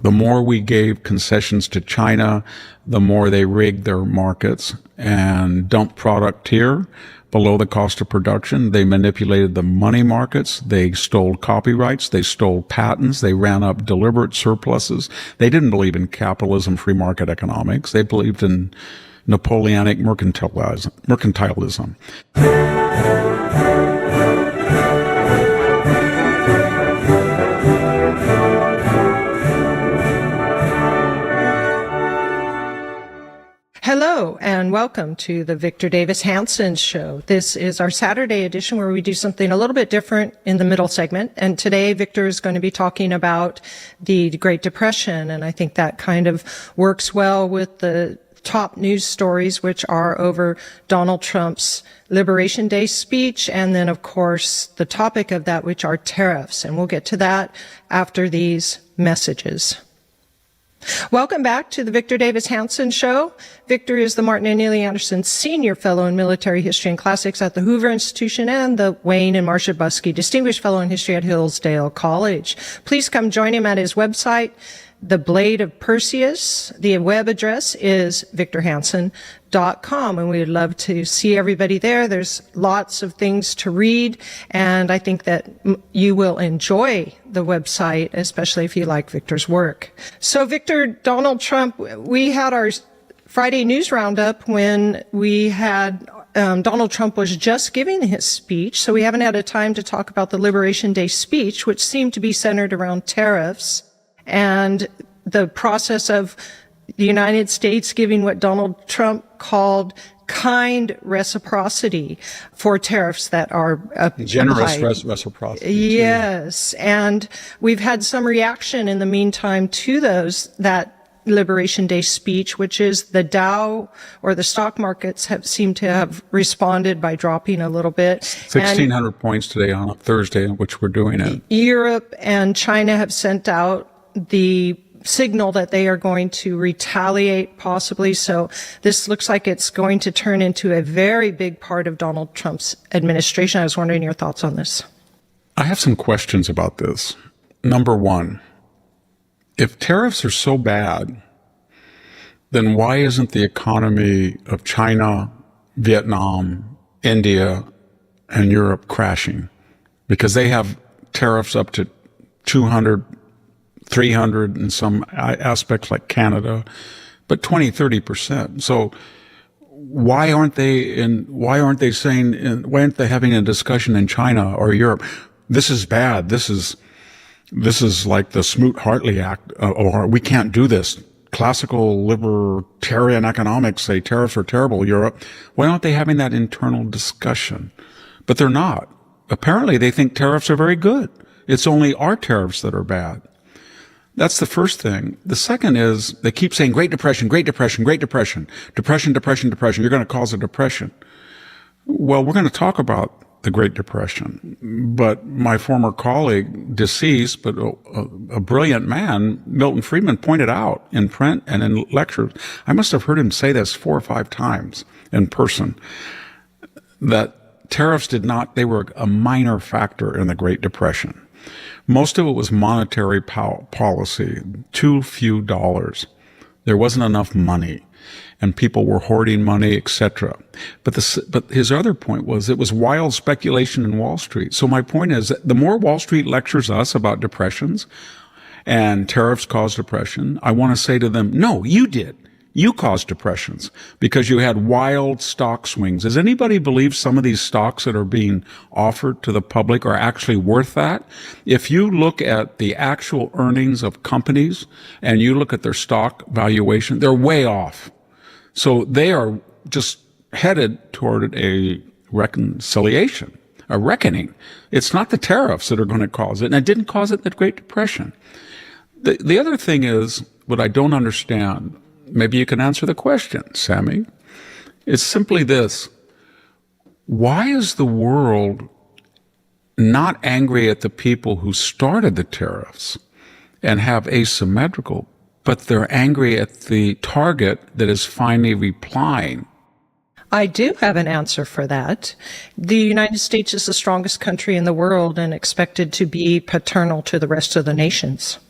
The more we gave concessions to China, the more they rigged their markets and dumped product here below the cost of production. They manipulated the money markets. They stole copyrights. They stole patents. They ran up deliberate surpluses. They didn't believe in capitalism, free market economics. They believed in Napoleonic mercantilism. Hello, and welcome to the Victor Davis Hanson Show. This is our Saturday edition where we do something a little bit different in the middle segment. And today, Victor is going to be talking about the Great Depression. And I think that kind of works well with the top news stories, which are over Donald Trump's Liberation Day speech. And then, of course, the topic of that, which are tariffs. And we'll get to that after these messages. Welcome back to the Victor Davis Hanson Show. Victor is the Martin and Neely Anderson Senior Fellow in Military History and Classics at the Hoover Institution and the Wayne and Marcia Buskey Distinguished Fellow in History at Hillsdale College. Please come join him at his website, The Blade of Perseus. The web address is victorhanson.com, and we'd love to see everybody there. There's lots of things to read, and I think that you will enjoy the website, especially if you like Victor's work. So, Victor, Donald Trump, we had our Friday news roundup when we had Donald Trump was just giving his speech, so we haven't had a time to talk about the Liberation Day speech, which seemed to be centered around tariffs and the process of the United States giving what Donald Trump called kind reciprocity for tariffs that are generous reciprocity. Yes, and we've had some reaction in the meantime to that Liberation Day speech, which is the Dow or the stock markets seem to have responded by dropping a little bit. 1,600 points today on a Thursday, in which we're doing it. Europe and China have sent out the signal that they are going to retaliate possibly. So this looks like it's going to turn into a very big part of Donald Trump's administration. I was wondering your thoughts on this. I have some questions about this. Number one, if tariffs are so bad, then why isn't the economy of China, Vietnam, India, and Europe crashing? Because they have tariffs up to 200, 300 in some aspects like Canada, but 20, 30%. So why aren't they having a discussion in China or Europe? This is bad. This is like the Smoot-Hartley Act, or we can't do this. Classical libertarian economics say tariffs are terrible, Europe. Why aren't they having that internal discussion? But they're not. Apparently they think tariffs are very good. It's only our tariffs that are bad. That's the first thing. The second is they keep saying Great Depression, Great Depression, Great Depression, Depression, Depression, Depression. You're going to cause a depression. Well, we're going to talk about the Great Depression. But my former colleague, deceased, but a brilliant man, Milton Friedman, pointed out in print and in lectures, I must have heard him say this 4 or 5 times in person, that tariffs they were a minor factor in the Great Depression. Most of it was monetary policy, too few dollars. There wasn't enough money, and people were hoarding money, etc. But his other point was it was wild speculation in Wall Street. So my point is that the more Wall Street lectures us about depressions and tariffs cause depression, I want to say to them, no, you did. You caused depressions because you had wild stock swings. Does anybody believe some of these stocks that are being offered to the public are actually worth that? If you look at the actual earnings of companies and you look at their stock valuation, they're way off. So they are just headed toward a reconciliation, a reckoning. It's not the tariffs that are going to cause it, and it didn't cause it in the Great Depression. The other thing is, what I don't understand, maybe you can answer the question, Sammy. It's simply this. Why is the world not angry at the people who started the tariffs and have asymmetrical, but they're angry at the target that is finally replying? I do have an answer for that. The United States is the strongest country in the world and expected to be paternal to the rest of the nations.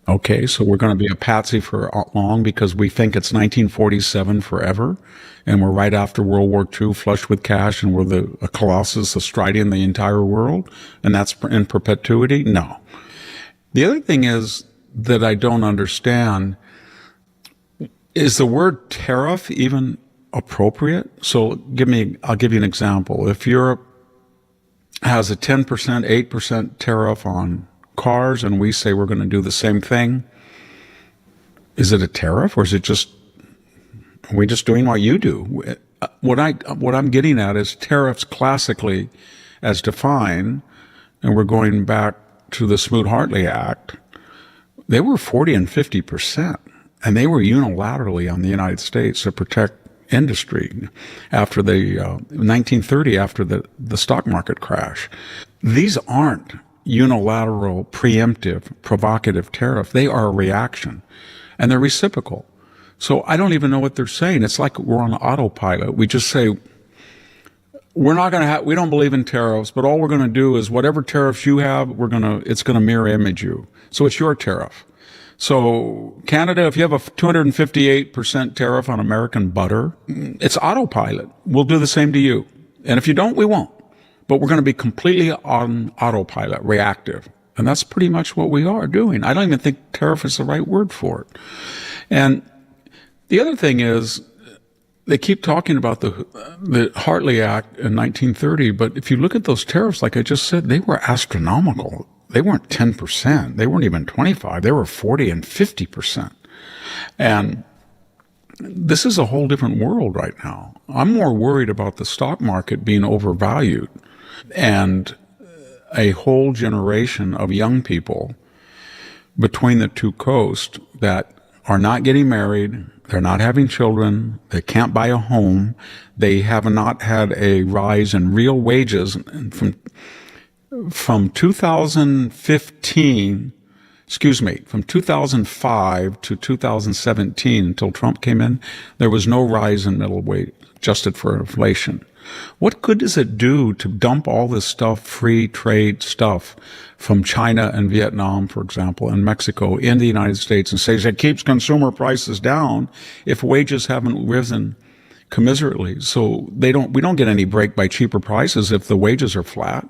Okay, so we're going to be a patsy for long because we think it's 1947 forever, and we're right after World War II, flush with cash, and we're a colossus striding the entire world, and that's in perpetuity? No. The other thing is that I don't understand is the word tariff even appropriate? So I'll give you an example. If Europe has a 10%, 8% tariff on cars, and we say we're going to do the same thing, is it a tariff, or is it just, are we just doing what you do? What I'm getting at is tariffs classically as defined, and we're going back to the Smoot-Hartley Act, they were 40 and 50%, and they were unilaterally on the United States to protect industry after the 1930, after the stock market crash. These aren't unilateral, preemptive, provocative tariff. They are a reaction, and they're reciprocal. So I don't even know what they're saying. It's like we're on autopilot. We just say, we don't believe in tariffs, but all we're going to do is whatever tariffs you have, it's going to mirror image you. So it's your tariff. So Canada, if you have a 258% tariff on American butter, it's autopilot. We'll do the same to you. And if you don't, we won't. But we're going to be completely on autopilot, reactive. And that's pretty much what we are doing. I don't even think tariff is the right word for it. And the other thing is, they keep talking about the Hartley Act in 1930, but if you look at those tariffs, like I just said, they were astronomical. They weren't 10%. They weren't even 25. They were 40 and 50%. And this is a whole different world right now. I'm more worried about the stock market being overvalued and a whole generation of young people between the two coasts that are not getting married, they're not having children, they can't buy a home, they have not had a rise in real wages. And from 2005 to 2017, until Trump came in, there was no rise in middle wage adjusted for inflation. What good does it do to dump all this stuff, free trade stuff, from China and Vietnam, for example, and Mexico in the United States, and say it keeps consumer prices down if wages haven't risen commiserately? So we don't get any break by cheaper prices if the wages are flat.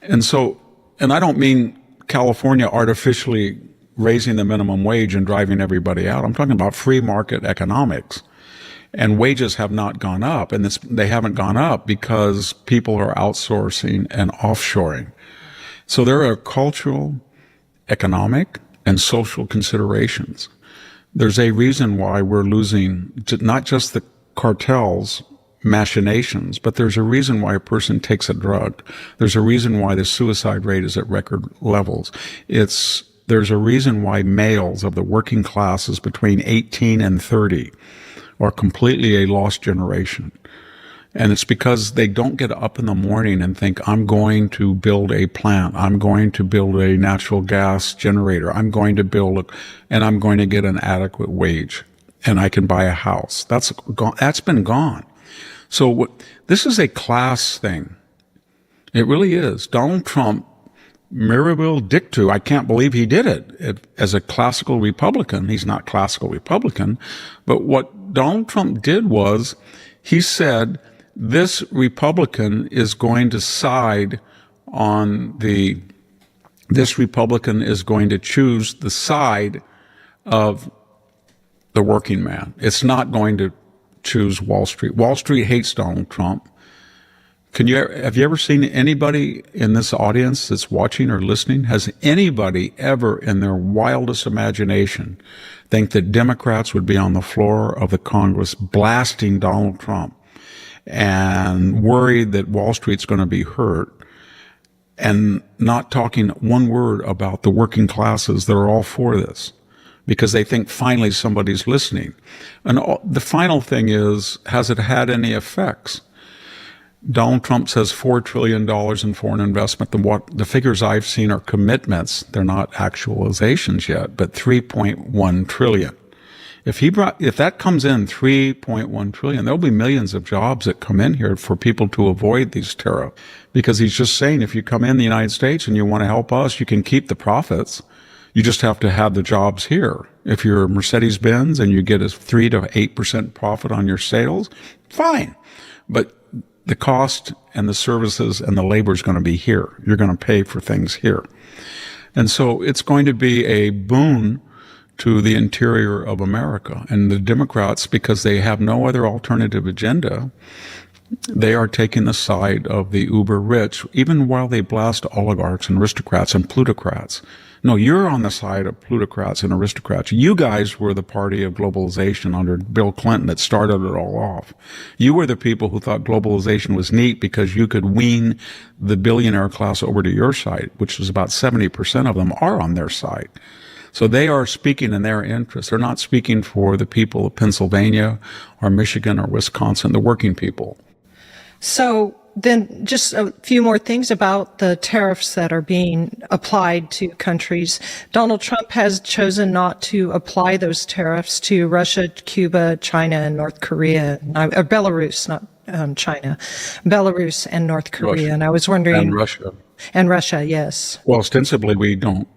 And I don't mean California artificially raising the minimum wage and driving everybody out. I'm talking about free market economics. And wages have not gone up, and they haven't gone up because people are outsourcing and offshoring. So there are cultural, economic, and social considerations. There's a reason why we're losing not just the cartels' machinations, but there's a reason why a person takes a drug. There's a reason why the suicide rate is at record levels. There's a reason why males of the working classes between 18 and 30 are completely a lost generation. And it's because they don't get up in the morning and think, I'm going to build a plant. I'm going to build a natural gas generator. I'm going to and I'm going to get an adequate wage, and I can buy a house. That's been gone. So this is a class thing. It really is. Donald Trump, mirabile dictu, I can't believe he did it as a classical Republican. He's not classical Republican. But what Donald Trump did was he said, this Republican is going to choose the side of the working man. It's not going to choose Wall Street. Wall Street hates Donald Trump. Have you ever seen anybody in this audience that's watching or listening? Has anybody ever in their wildest imagination think that Democrats would be on the floor of the Congress blasting Donald Trump and worried that Wall Street's going to be hurt and not talking one word about the working classes that are all for this? Because they think finally somebody's listening. And the final thing is, has it had any effects? Donald Trump says $4 trillion in foreign investment. The figures I've seen are commitments. They're not actualizations yet, but 3.1 trillion. If that comes in 3.1 trillion, there'll be millions of jobs that come in here for people to avoid these tariffs. Because he's just saying, if you come in the United States and you want to help us, you can keep the profits. You just have to have the jobs here. If you're Mercedes-Benz and you get a 3 to 8% profit on your sales, fine. But the cost and the services and the labor is going to be here. You're going to pay for things here. And so it's going to be a boon to the interior of America. And the Democrats, because they have no other alternative agenda, they are taking the side of the uber rich, even while they blast oligarchs and aristocrats and plutocrats. No, you're on the side of plutocrats and aristocrats. You guys were the party of globalization under Bill Clinton that started it all off. You were the people who thought globalization was neat because you could wean the billionaire class over to your side, which is about 70% of them are on their side. So they are speaking in their interest. They're not speaking for the people of Pennsylvania or Michigan or Wisconsin, the working people. So then just a few more things about the tariffs that are being applied to countries. Donald Trump has chosen not to apply those tariffs to Russia, Cuba, China, and North Korea, or Belarus, not China, Belarus and North Korea. Russia. And I was wondering. And Russia. And Russia, yes. Well, ostensibly we don't.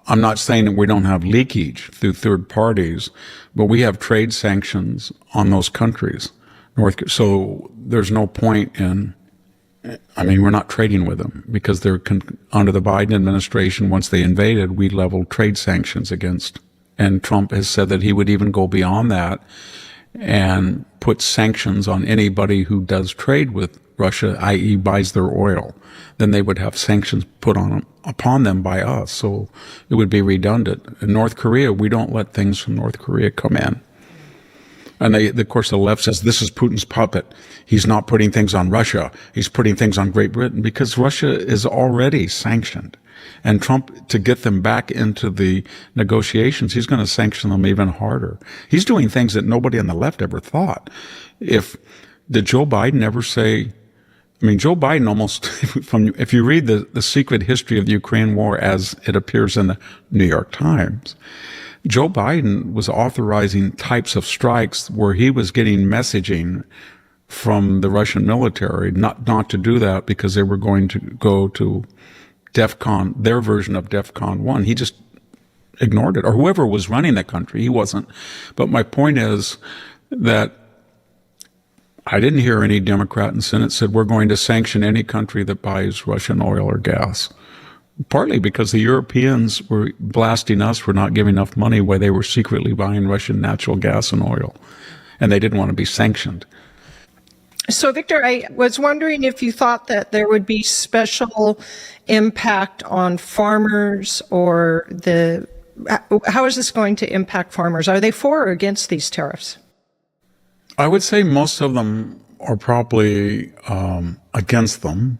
I'm not saying that we don't have leakage through third parties, but we have trade sanctions on those countries. So there's no point in, we're not trading with them because they're under the Biden administration. Once they invaded, we leveled trade sanctions against, and Trump has said that he would even go beyond that and put sanctions on anybody who does trade with Russia, i.e. buys their oil. Then they would have sanctions put upon them by us. So it would be redundant. In North Korea, we don't let things from North Korea come in. And of course, the left says this is Putin's puppet. He's not putting things on Russia. He's putting things on Great Britain because Russia is already sanctioned. And Trump, to get them back into the negotiations, he's going to sanction them even harder. He's doing things that nobody on the left ever thought. Did Joe Biden ever say, Joe Biden almost, if you read the secret history of the Ukraine war as it appears in the New York Times, Joe Biden was authorizing types of strikes where he was getting messaging from the Russian military not to do that because they were going to go to DEFCON, their version of DEFCON 1. He just ignored it. Or whoever was running the country, he wasn't. But my point is that I didn't hear any Democrat in the Senate said we're going to sanction any country that buys Russian oil or gas. Partly because the Europeans were blasting us for not giving enough money while they were secretly buying Russian natural gas and oil. And they didn't want to be sanctioned. So, Victor, I was wondering if you thought that there would be special impact on farmers or how is this going to impact farmers? Are they for or against these tariffs? I would say most of them are probably against them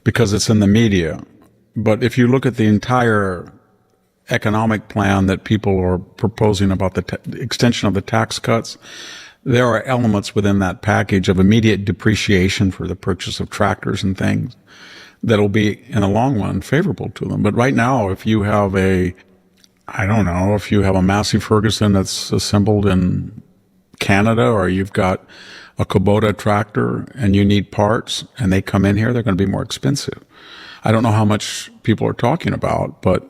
because it's in the media. But if you look at the entire economic plan that people are proposing about the extension of the tax cuts, there are elements within that package of immediate depreciation for the purchase of tractors and things that'll be, in the long run, favorable to them. But right now, if you have a Massey Ferguson that's assembled in Canada, or you've got a Kubota tractor and you need parts and they come in here, they're going to be more expensive. I don't know how much people are talking about, but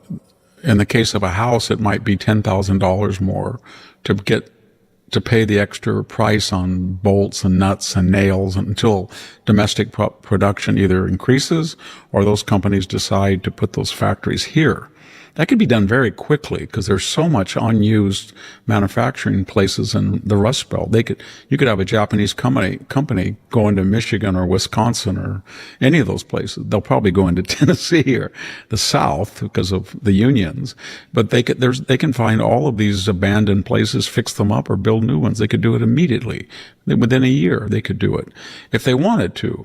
in the case of a house, it might be $10,000 more to pay the extra price on bolts and nuts and nails until domestic production either increases or those companies decide to put those factories here. That could be done very quickly because there's so much unused manufacturing places in the Rust Belt. You could have a Japanese company go into Michigan or Wisconsin or any of those places. They'll probably go into Tennessee or the South because of the unions. But they can find all of these abandoned places, fix them up, or build new ones. They could do it immediately. Within a year, they could do it if they wanted to.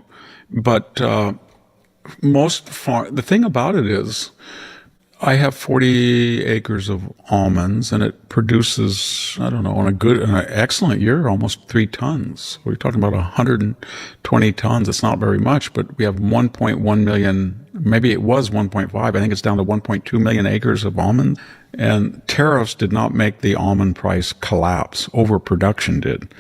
But the thing about it is, I have 40 acres of almonds, and it produces, on an excellent year, almost 3 tons. We're talking about 120 tons. It's not very much, but we have 1.1 million, maybe it was 1.5. I think it's down to 1.2 million acres of almonds. And tariffs did not make the almond price collapse. Overproduction did.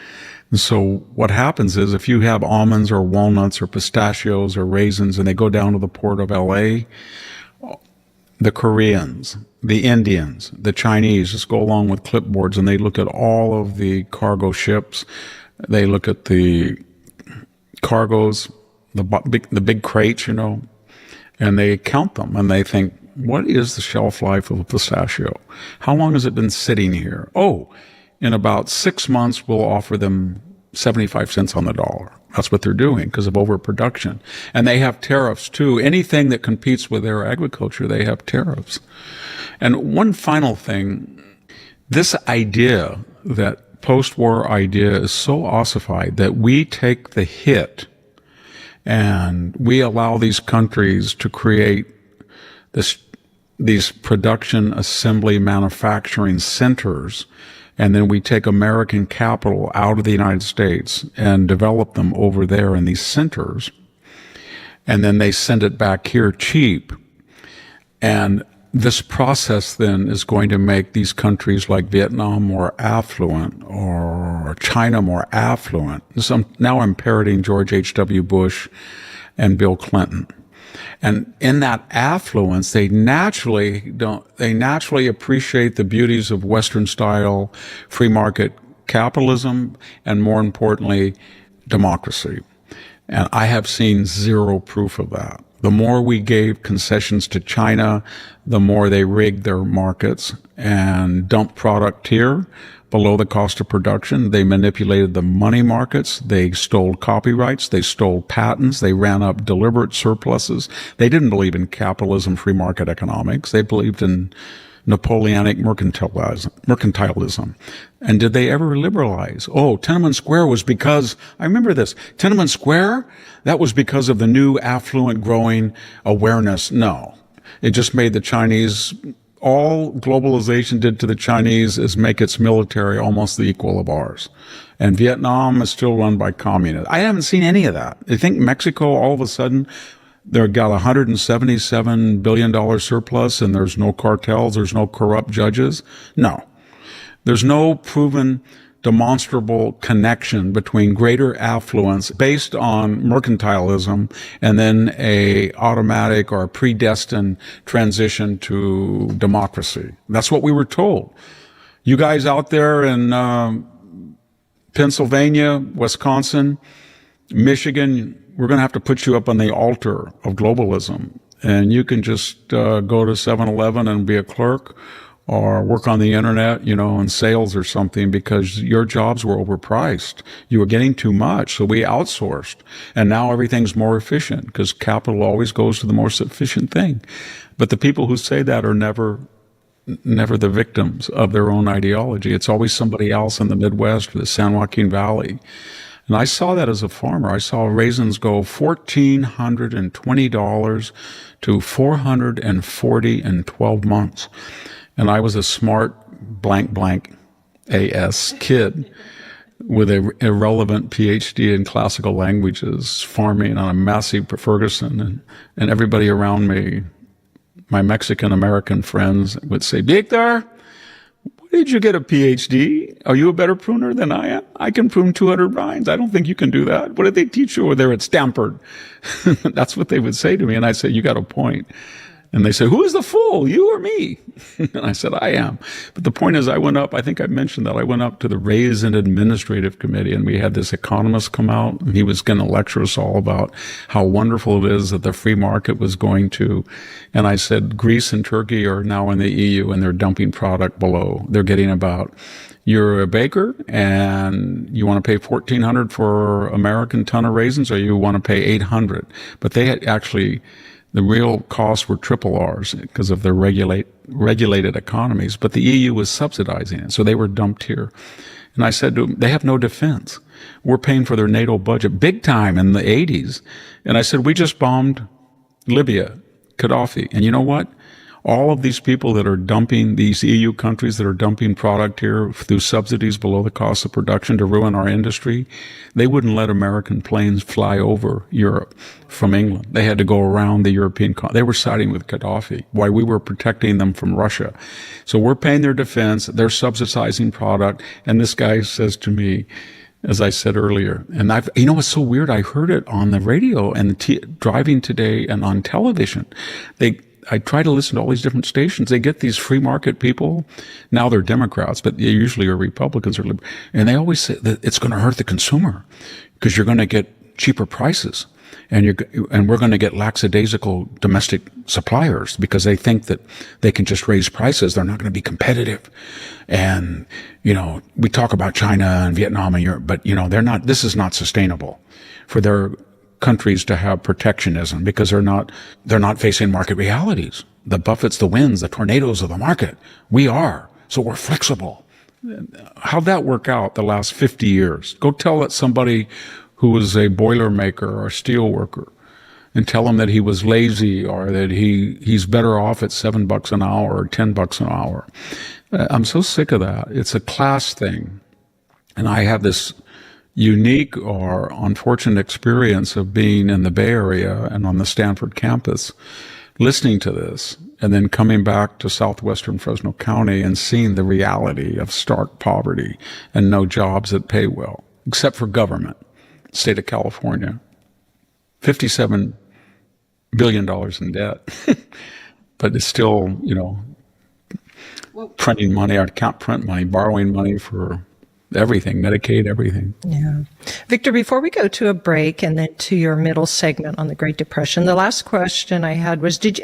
And so what happens is if you have almonds or walnuts or pistachios or raisins and they go down to the port of LA, the Koreans, the Indians, the Chinese just go along with clipboards and they look at all of the cargo ships. They look at the cargoes, the big crates, and they count them and they think, what is the shelf life of a pistachio? How long has it been sitting here? Oh, in about 6 months, we'll offer them 75 cents on the dollar. That's what they're doing because of overproduction. And they have tariffs too. Anything that competes with their agriculture, they have tariffs. And one final thing, this idea, that post-war idea, is so ossified that we take the hit and we allow these countries to create these production, assembly, manufacturing centers, and then we take American capital out of the United States and develop them over there in these centers, and then they send it back here cheap. And this process then is going to make these countries like Vietnam more affluent, or China more affluent. Now I'm parroting George H.W. Bush and Bill Clinton. And in that affluence, they naturally appreciate the beauties of Western style free market capitalism, and more importantly, democracy. And I have seen zero proof of that. The more we gave concessions to China, the more they rigged their markets and dumped product here below the cost of production. They manipulated the money markets. They stole copyrights. They stole patents. They ran up deliberate surpluses. They didn't believe in capitalism, free market economics. They believed in Napoleonic mercantilism. And did they ever liberalize? Oh, Tiananmen Square was because, I remember this, Tiananmen Square, that was because of the new affluent growing awareness. No, it just made the Chinese, all globalization did to the Chinese is make its military almost the equal of ours. And Vietnam is still run by communists. I haven't seen any of that. You think Mexico all of a sudden, they've got a $177 billion surplus and there's no cartels, there's no corrupt judges? No. There's no proven demonstrable connection between greater affluence based on mercantilism and then a automatic or a predestined transition to democracy. That's what we were told. You guys out there in Pennsylvania, Wisconsin, Michigan, we're going to have to put you up on the altar of globalism. And you can just go to 7-Eleven and be a clerk, or work on the internet, in sales or something, because your jobs were overpriced. You were getting too much, so we outsourced. And now everything's more efficient because capital always goes to the most efficient thing. But the people who say that are never the victims of their own ideology. It's always somebody else in the Midwest or the San Joaquin Valley. And I saw that as a farmer. I saw raisins go $1,420 to $440 in 12 months. And I was a smart blank AS kid with an irrelevant PhD in classical languages, farming on a massive Ferguson. And everybody around me, my Mexican-American friends, would say, Victor, where did you get a PhD? Are you a better pruner than I am? I can prune 200 vines. I don't think you can do that. What did they teach you over there at Stanford? That's what they would say to me. And I said, you got a point. And they say, who is the fool, you or me? And I said, I am. But the point is, I went up, I think I mentioned that, I went up to the Raisin Administrative Committee, and we had this economist come out, and he was going to lecture us all about how wonderful it is that the free market was going to. And I said, Greece and Turkey are now in the EU, and they're dumping product below. They're getting about, you're a baker, and you want to pay $1,400 for American ton of raisins, or you want to pay $800. But they had actually, the real costs were triple ours because of their regulated economies, but the EU was subsidizing it, so they were dumped here. And I said to them, they have no defense. We're paying for their NATO budget big time in the 80s. And I said, we just bombed Libya, Gaddafi. And you know what? All of these people that are dumping, these EU countries that are dumping product here through subsidies below the cost of production to ruin our industry, they wouldn't let American planes fly over Europe from England. They had to go around the European they were siding with Gaddafi, while we were protecting them from Russia. So we're paying their defense, they're subsidizing product, and this guy says to me, as I said earlier, and you know what's so weird? I heard it on the radio and driving today and on television. I try to listen to all these different stations. They get these free market people. Now they're Democrats, but they usually are Republicans and they always say that it's going to hurt the consumer because you're going to get cheaper prices. And we're going to get lackadaisical domestic suppliers because they think that they can just raise prices. They're not going to be competitive. And, we talk about China and Vietnam and Europe, but, this is not sustainable for their countries to have protectionism because they're not facing market realities. The buffets, the winds, the tornadoes of the market. We are. So we're flexible. How'd that work out the last 50 years? Go tell that somebody who was a boiler maker or a steel worker and tell him that he was lazy or that he's better off at $7 an hour or $10 an hour. I'm so sick of that. It's a class thing. And I have this unique or unfortunate experience of being in the Bay Area and on the Stanford campus, listening to this and then coming back to southwestern Fresno County and seeing the reality of stark poverty and no jobs that pay well, except for government. State of California, $57 billion in debt, but it's still, printing money. I can't print money, borrowing money for everything, Medicaid, everything. Yeah. Victor, before we go to a break and then to your middle segment on the Great Depression, the last question I had was, did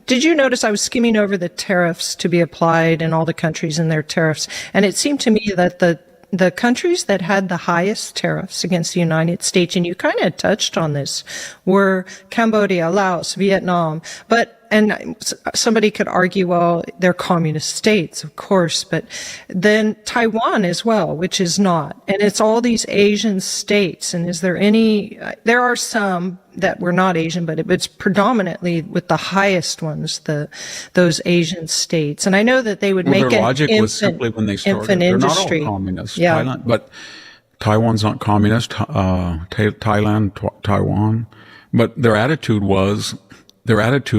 you notice I was skimming over the tariffs to be applied in all the countries and their tariffs, and it seemed to me that the countries that had the highest tariffs against the United States, and you kind of touched on this, were Cambodia, Laos, Vietnam. And somebody could argue, well, they're communist states, of course, but then Taiwan as well, which is not. And it's all these Asian states. And there are some that were not Asian, but it's predominantly with the highest ones, those Asian states. And I know that they would make their logic was simply when they started, infant they're industry. not all communist. Yeah. Thailand, but Taiwan's not communist. Taiwan, but their attitude,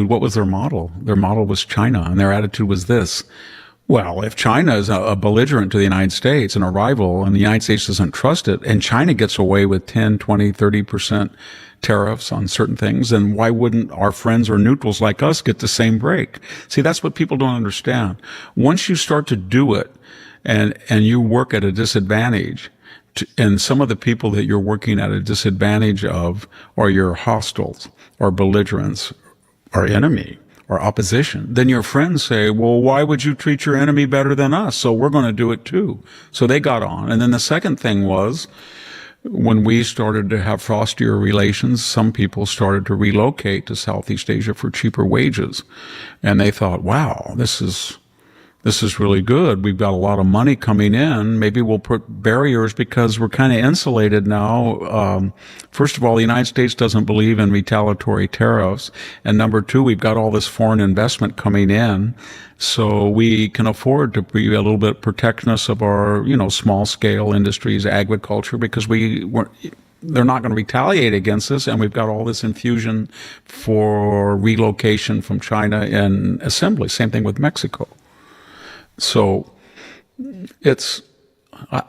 what was their model? Their model was China, and their attitude was this. Well, if China is a belligerent to the United States and a rival, and the United States doesn't trust it, and China gets away with 10, 20, 30% tariffs on certain things, then why wouldn't our friends or neutrals like us get the same break? See, that's what people don't understand. Once you start to do it, and you work at a disadvantage, and some of the people that you're working at a disadvantage of are your hostiles or belligerents or enemy or opposition, then your friends say, well, why would you treat your enemy better than us? So we're going to do it too. So they got on. And then the second thing was, when we started to have frostier relations, some people started to relocate to Southeast Asia for cheaper wages. And they thought, wow, this is really good. We've got a lot of money coming in. Maybe we'll put barriers because we're kind of insulated now. First of all, the United States doesn't believe in retaliatory tariffs. And number two, we've got all this foreign investment coming in. So we can afford to be a little bit protectionist of our, small scale industries, agriculture, because they're not going to retaliate against us. And we've got all this infusion for relocation from China and assembly. Same thing with Mexico. So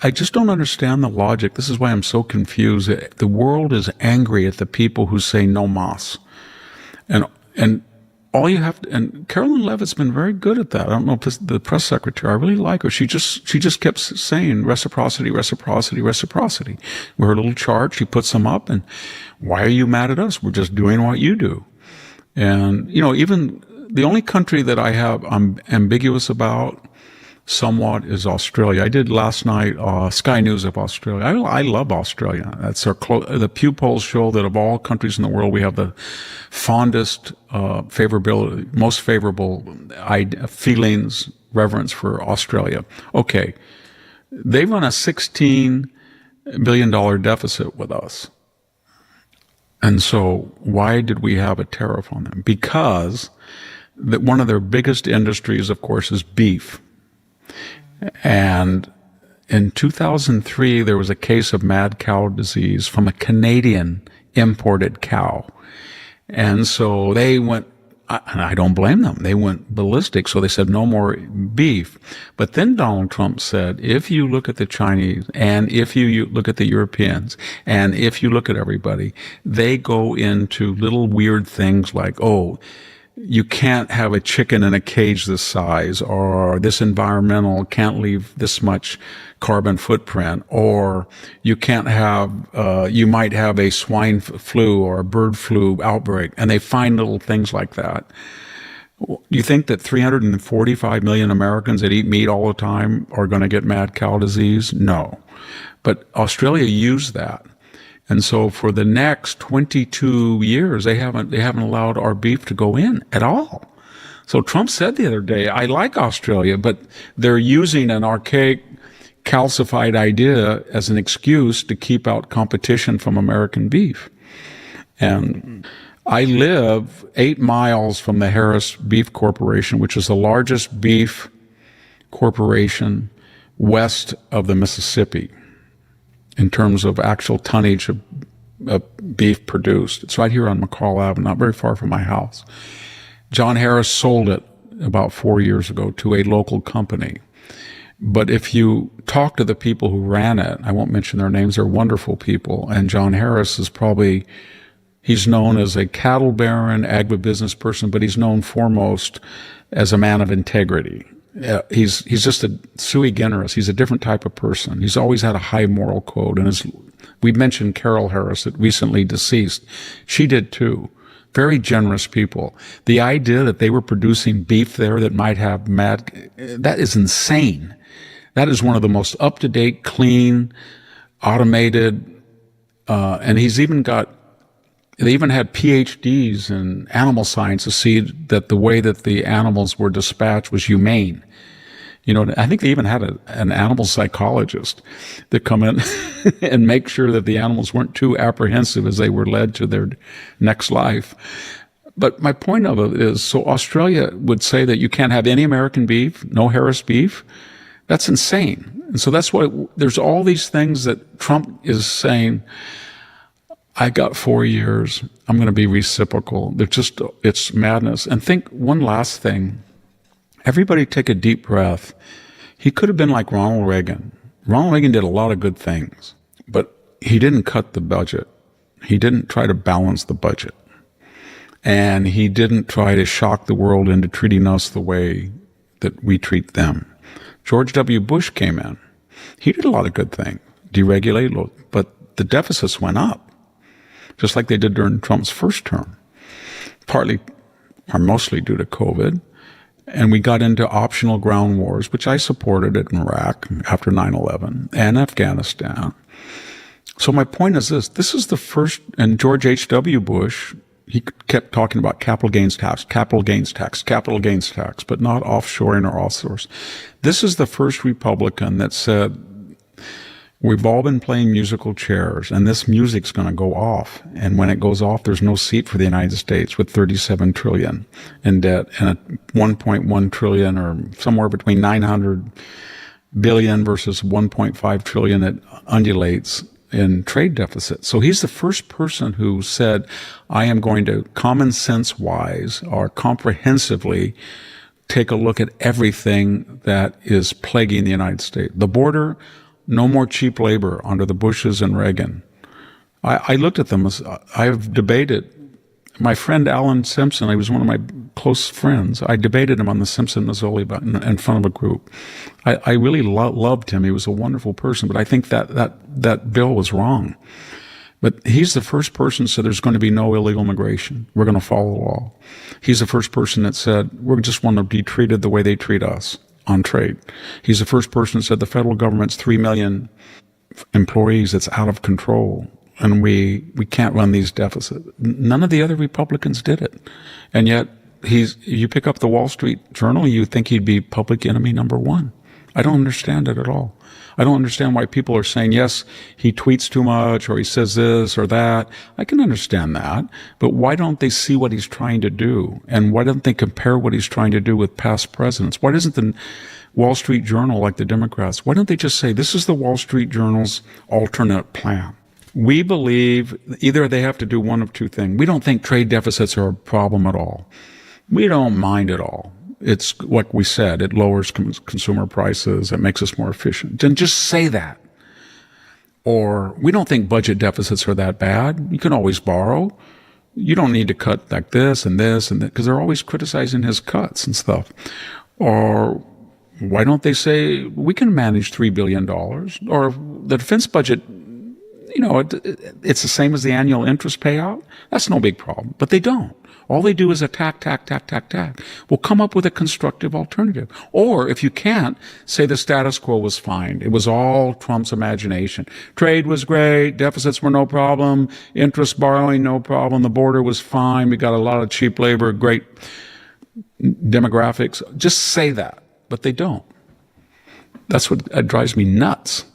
I just don't understand the logic. This is why I'm so confused. The world is angry at the people who say no mas. And all you have to, and Carolyn Levitt's been very good at that. I don't know if the press secretary, I really like her. She just kept saying reciprocity, reciprocity, reciprocity. With her little chart, she puts them up, and why are you mad at us? We're just doing what you do. And, even the only country that I'm ambiguous about somewhat is Australia. I did last night Sky News of Australia. I love Australia. That's the Pew polls show that of all countries in the world, we have the fondest favorability, most favorable feelings, reverence for Australia. Okay, they run a $16 billion deficit with us. And so why did we have a tariff on them? Because one of their biggest industries, of course, is beef. And in 2003, there was a case of mad cow disease from a Canadian imported cow. And so they went, and I don't blame them, they went ballistic. So they said no more beef. But then Donald Trump said, if you look at the Chinese and if you look at the Europeans and if you look at everybody, they go into little weird things like, you can't have a chicken in a cage this size, or this environmental can't leave this much carbon footprint, or you can't have, you might have a swine flu or a bird flu outbreak, and they find little things like that. You think that 345 million Americans that eat meat all the time are going to get mad cow disease? No. But Australia used that. And so for the next 22 years, they haven't allowed our beef to go in at all. So Trump said the other day, I like Australia, but they're using an archaic, calcified idea as an excuse to keep out competition from American beef. And I live 8 miles from the Harris Beef Corporation, which is the largest beef corporation west of the Mississippi in terms of actual tonnage of beef produced. It's right here on McCall Avenue, not very far from my house. John Harris sold it about 4 years ago to a local company. But if you talk to the people who ran it, I won't mention their names, they're wonderful people, and John Harris is probably, he's known as a cattle baron, agribusiness person, but he's known foremost as a man of integrity. He's just a sui generis. He's a different type of person. He's always had a high moral code. And we mentioned Carol Harris, that recently deceased. She did too. Very generous people. The idea that they were producing beef there that might have that is insane. That is one of the most up-to-date, clean, automated, and he's even got, they even had PhDs in animal science to see that the way that the animals were dispatched was humane. You know, I think they even had an animal psychologist that come in and make sure that the animals weren't too apprehensive as they were led to their next life. But my point of it is, so Australia would say that you can't have any American beef, no Harris beef. That's insane. And so that's why there's all these things that Trump is saying, I got 4 years. I'm going to be reciprocal. It's madness. And think one last thing. Everybody take a deep breath. He could have been like Ronald Reagan. Ronald Reagan did a lot of good things, but he didn't cut the budget. He didn't try to balance the budget. And he didn't try to shock the world into treating us the way that we treat them. George W. Bush came in. He did a lot of good things, deregulated, but the deficits went up, just like they did during Trump's first term, partly or mostly due to COVID. And we got into optional ground wars, which I supported in Iraq after 9/11 and Afghanistan. So my point is this is the first, and George H.W. Bush, he kept talking about capital gains tax, capital gains tax, capital gains tax, but not offshoring or outsource. This is the first Republican that said, we've all been playing musical chairs, and this music's going to go off. And when it goes off, there's no seat for the United States with $37 trillion in debt and a $1.1 trillion, or somewhere between $900 billion versus $1.5 trillion that undulates in trade deficit. So he's the first person who said, I am going to common sense wise or comprehensively take a look at everything that is plaguing the United States. The border, no more cheap labor under the Bushes and Reagan. I looked at them as I've debated. My friend Alan Simpson, he was one of my close friends. I debated him on the Simpson-Mazzoli button in front of a group. I really loved him. He was a wonderful person, but I think that bill was wrong. But he's the first person who said there's going to be no illegal immigration. We're going to follow the law. He's the first person that said we just want to be treated the way they treat us on trade. He's the first person that said the federal government's 3 million employees, it's out of control, and we can't run these deficits. None of the other Republicans did it. And yet you pick up the Wall Street Journal, you think he'd be public enemy number one. I don't understand it at all. I don't understand why people are saying, yes, he tweets too much, or he says this or that. I can understand that, but why don't they see what he's trying to do? And why don't they compare what he's trying to do with past presidents? Why doesn't the Wall Street Journal, like the Democrats, why don't they just say, this is the Wall Street Journal's alternate plan? We believe either they have to do one of two things. We don't think trade deficits are a problem at all. We don't mind at all. It's like we said, it lowers consumer prices, it makes us more efficient. Then just say that. Or we don't think budget deficits are that bad. You can always borrow. you don't need to cut like this and this and that, because they're always criticizing his cuts and stuff. Or why don't they say we can manage $3 billion? Or the defense budget, it's the same as the annual interest payout. That's no big problem. But they don't. All they do is attack. Well, come up with a constructive alternative. Or if you can't, say the status quo was fine. It was all Trump's imagination. Trade was great. Deficits were no problem. Interest borrowing, no problem. The border was fine. We got a lot of cheap labor, great demographics. Just say that. But they don't. That's what drives me nuts.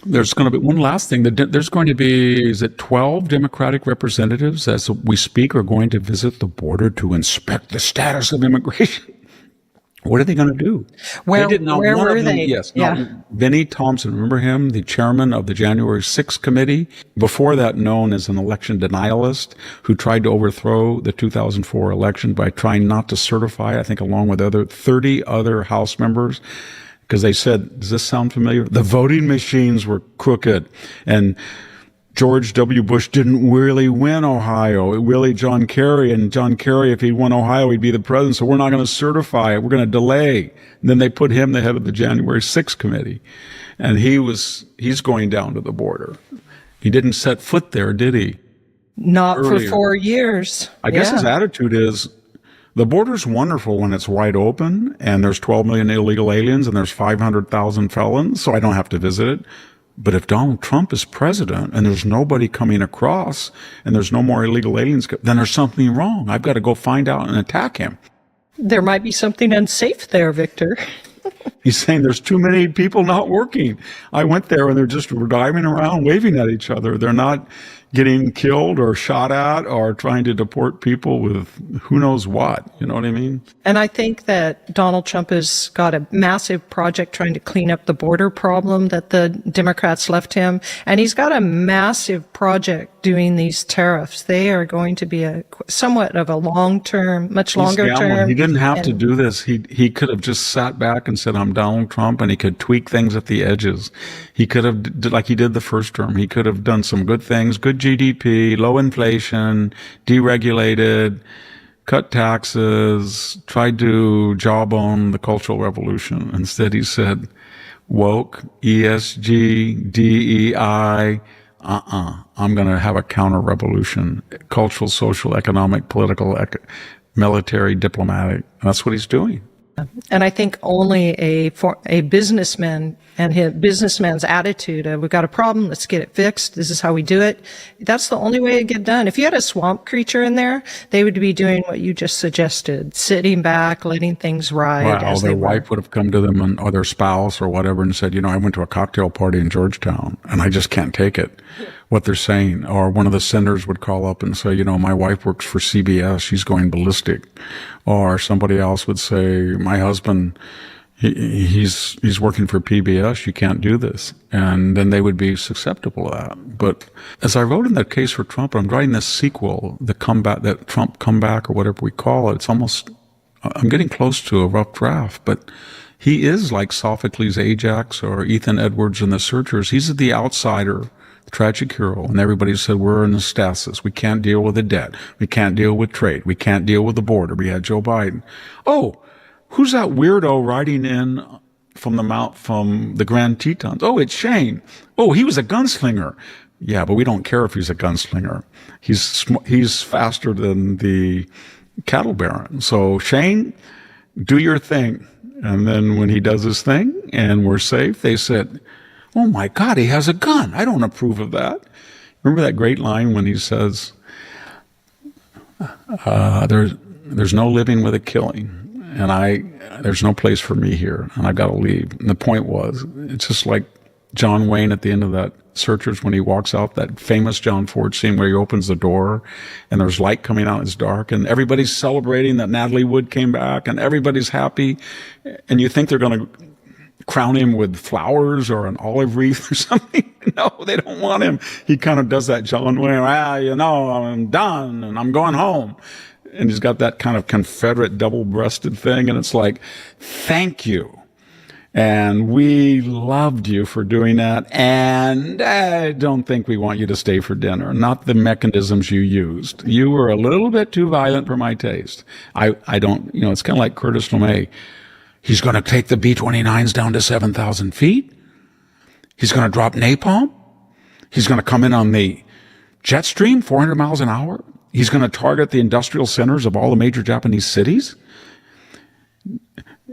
There's going to be one last thing. There's going to be, is it 12 Democratic representatives as we speak are going to visit the border to inspect the status of immigration. What are they going to do? Where were they? Yes. Yeah. No, Vinnie Thompson, remember him? The chairman of the January 6th committee, before that known as an election denialist, who tried to overthrow the 2004 election by trying not to certify, I think along with 30 other House members, because they said, does this sound familiar? The voting machines were crooked, and George W. Bush didn't really win Ohio. It really John Kerry, and John Kerry, if he won Ohio, he'd be the president. So we're not going to certify it. We're going to delay. And then they put him the head of the January 6th committee, and he's going down to the border. He didn't set foot there, did he? Not earlier. For 4 years. I guess his attitude is, the border's wonderful when it's wide open and there's 12 million illegal aliens and there's 500,000 felons, so I don't have to visit it. But if Donald Trump is president and there's nobody coming across and there's no more illegal aliens, then there's something wrong. I've got to go find out and attack him. There might be something unsafe there, Victor. He's saying there's too many people not working. I went there and they're just driving around waving at each other. They're not getting killed or shot at or trying to deport people with who knows what. You know what I mean? And I think that Donald Trump has got a massive project trying to clean up the border problem that the Democrats left him. And he's got a massive project doing these tariffs. They are going to be somewhat of a long-term, much longer term. He didn't have to do this. He could have just sat back and said, I'm Donald Trump, and he could tweak things at the edges. He could have, like he did the first term, he could have done some good things, good GDP, low inflation, deregulated, cut taxes, tried to jawbone the Cultural Revolution. Instead, he said, woke, ESG, DEI, I'm going to have a counter-revolution, cultural, social, economic, political, military, diplomatic. And that's what he's doing. And I think only a businessman and his businessman's attitude of, we've got a problem, let's get it fixed, this is how we do it, that's the only way it get done. If you had a swamp creature in there, they would be doing what you just suggested, sitting back, letting things ride. Well, their wife would have come to them, or their spouse or whatever, and said, I went to a cocktail party in Georgetown and I just can't take it, what they're saying. Or one of the senators would call up and say, my wife works for CBS, she's going ballistic. Or somebody else would say, my husband, he's working for PBS, you can't do this. And then they would be susceptible to that. But as I wrote in that case for Trump, I'm writing this sequel, the comeback, that Trump comeback or whatever we call it. It's almost, I'm getting close to a rough draft, but he is like Sophocles' Ajax or Ethan Edwards in The Searchers. He's the outsider, the tragic hero, and everybody said, we're in a stasis. We can't deal with the debt. We can't deal with trade. We can't deal with the border. We had Joe Biden. Oh, who's that weirdo riding in from the Grand Tetons? Oh, it's Shane. Oh, he was a gunslinger. Yeah, but we don't care if he's a gunslinger. He's faster than the cattle baron. So Shane, do your thing. And then when he does his thing and we're safe, they said, oh my God, he has a gun. I don't approve of that. Remember that great line when he says, there's no living with a killing, and there's no place for me here, and I've got to leave. And the point was, it's just like John Wayne at the end of that Searchers when he walks out, that famous John Ford scene where he opens the door and there's light coming out, it's dark, and everybody's celebrating that Natalie Wood came back and everybody's happy, and you think they're going to crown him with flowers or an olive wreath or something. No, they don't want him. He kind of does that John Wayne, I'm done and I'm going home. And he's got that kind of Confederate double-breasted thing. And it's like, thank you. And we loved you for doing that. And I don't think we want you to stay for dinner. Not the mechanisms you used. You were a little bit too violent for my taste. I don't, it's kind of like Curtis LeMay. He's going to take the B-29s down to 7,000 feet. He's going to drop napalm. He's going to come in on the jet stream, 400 miles an hour. He's going to target the industrial centers of all the major Japanese cities.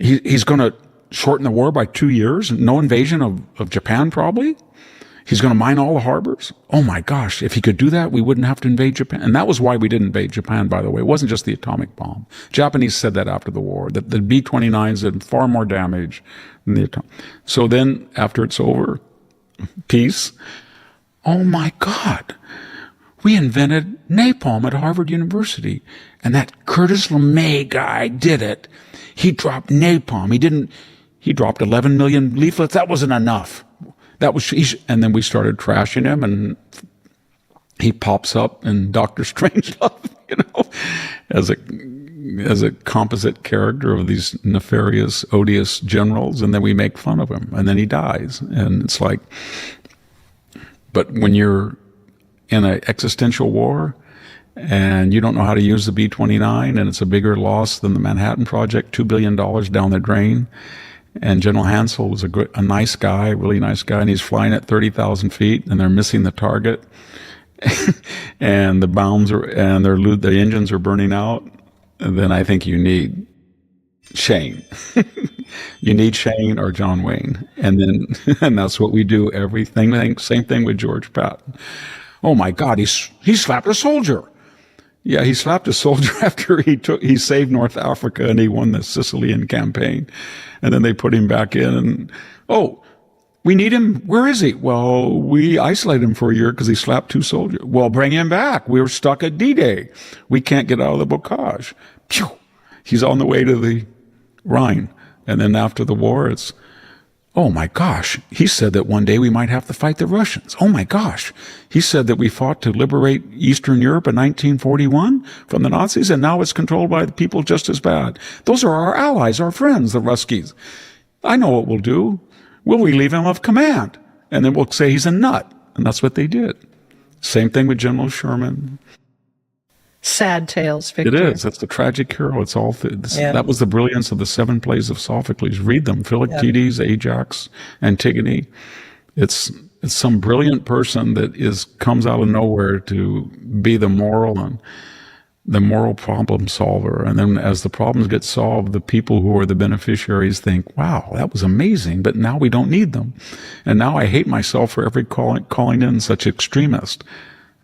He's going to shorten the war by 2 years. No invasion of Japan, probably. He's going to mine all the harbors. Oh my gosh, if he could do that, we wouldn't have to invade Japan. And that was why we didn't invade Japan, by the way. It wasn't just the atomic bomb. Japanese said that after the war, that the B-29s did far more damage than the atomic. So then, after it's over, peace. Oh my God. We invented napalm at Harvard University. And that Curtis LeMay guy did it. He dropped napalm. He dropped 11 million leaflets. That wasn't enough. And then we started trashing him, and he pops up in Doctor Strangelove, as a composite character of these nefarious, odious generals, and then we make fun of him, and then he dies. And it's like, but when you're in an existential war and you don't know how to use the B-29, and it's a bigger loss than the Manhattan Project, $2 billion down the drain. And General Hansel was a nice guy, really nice guy, and he's flying at 30,000 feet, and they're missing the target, and the bombs the engines are burning out. And then I think you need Shane. You need Shane or John Wayne, and that's what we do. Same thing with George Patton. Oh my God, he slapped a soldier. Yeah, he slapped a soldier after he saved North Africa and he won the Sicilian campaign. And then they put him back in and, we need him. Where is he? Well, we isolated him for a year because he slapped 2 soldiers. Well, bring him back. We were stuck at D-Day. We can't get out of the bocage. Pew! He's on the way to the Rhine. And then after the war, it's, oh my gosh, he said that one day we might have to fight the Russians. Oh my gosh, he said that we fought to liberate Eastern Europe in 1941 from the Nazis, and now it's controlled by the people just as bad. Those are our allies, our friends, the Ruskies. I know what we'll do. We'll relieve him of command, and then we'll say he's a nut. And that's what they did. Same thing with General Sherman. Sad tales, Victor. It is. It's the tragic hero. It's all. That was the brilliance of the 7 plays of Sophocles. Read them: Philoctetes, Ajax, Antigone. It's some brilliant person that comes out of nowhere to be the moral problem solver. And then as the problems get solved, the people who are the beneficiaries think, "Wow, that was amazing," but now we don't need them. And now I hate myself for calling in such extremist.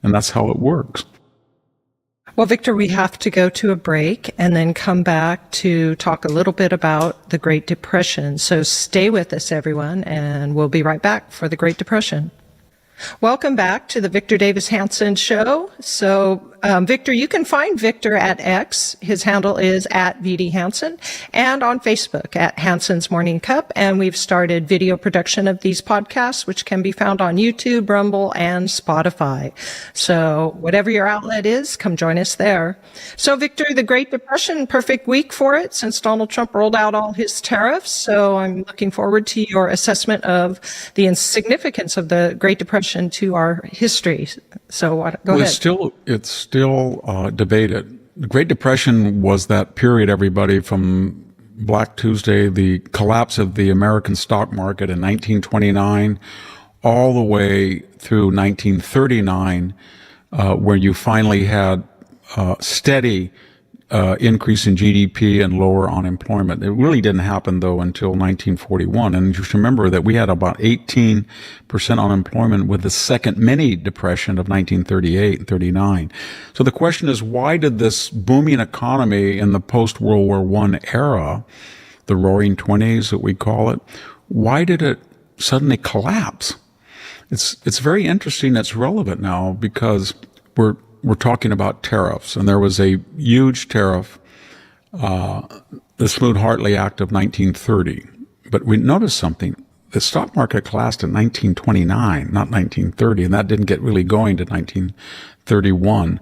And that's how it works. Well, Victor, we have to go to a break and then come back to talk a little bit about the Great Depression. So stay with us, everyone, and we'll be right back for the Great Depression. Welcome back to the Victor Davis Hanson Show. So, Victor, you can find Victor at X. His handle is at VD Hanson, and on Facebook at Hanson's Morning Cup. And we've started video production of these podcasts, which can be found on YouTube, Rumble, and Spotify. So whatever your outlet is, come join us there. So, Victor, the Great Depression, perfect week for it since Donald Trump rolled out all his tariffs. So I'm looking forward to your assessment of the insignificance of the Great Depression to our history. So go ahead. It's still debated. The Great Depression was that period, everybody, from Black Tuesday, the collapse of the American stock market in 1929, all the way through 1939, where you finally had steady increase in GDP and lower unemployment. It really didn't happen, though, until 1941. And you should remember that we had about 18% unemployment with the second mini depression of 1938 and 39. So the question is, why did this booming economy in the post-World War I era, the Roaring Twenties that we call it, why did it suddenly collapse? It's very interesting. It's relevant now because we're talking about tariffs, and there was a huge tariff, the Smoot-Hartley Act of 1930. But we noticed something. The stock market collapsed in 1929, not 1930, and that didn't get really going to 1931.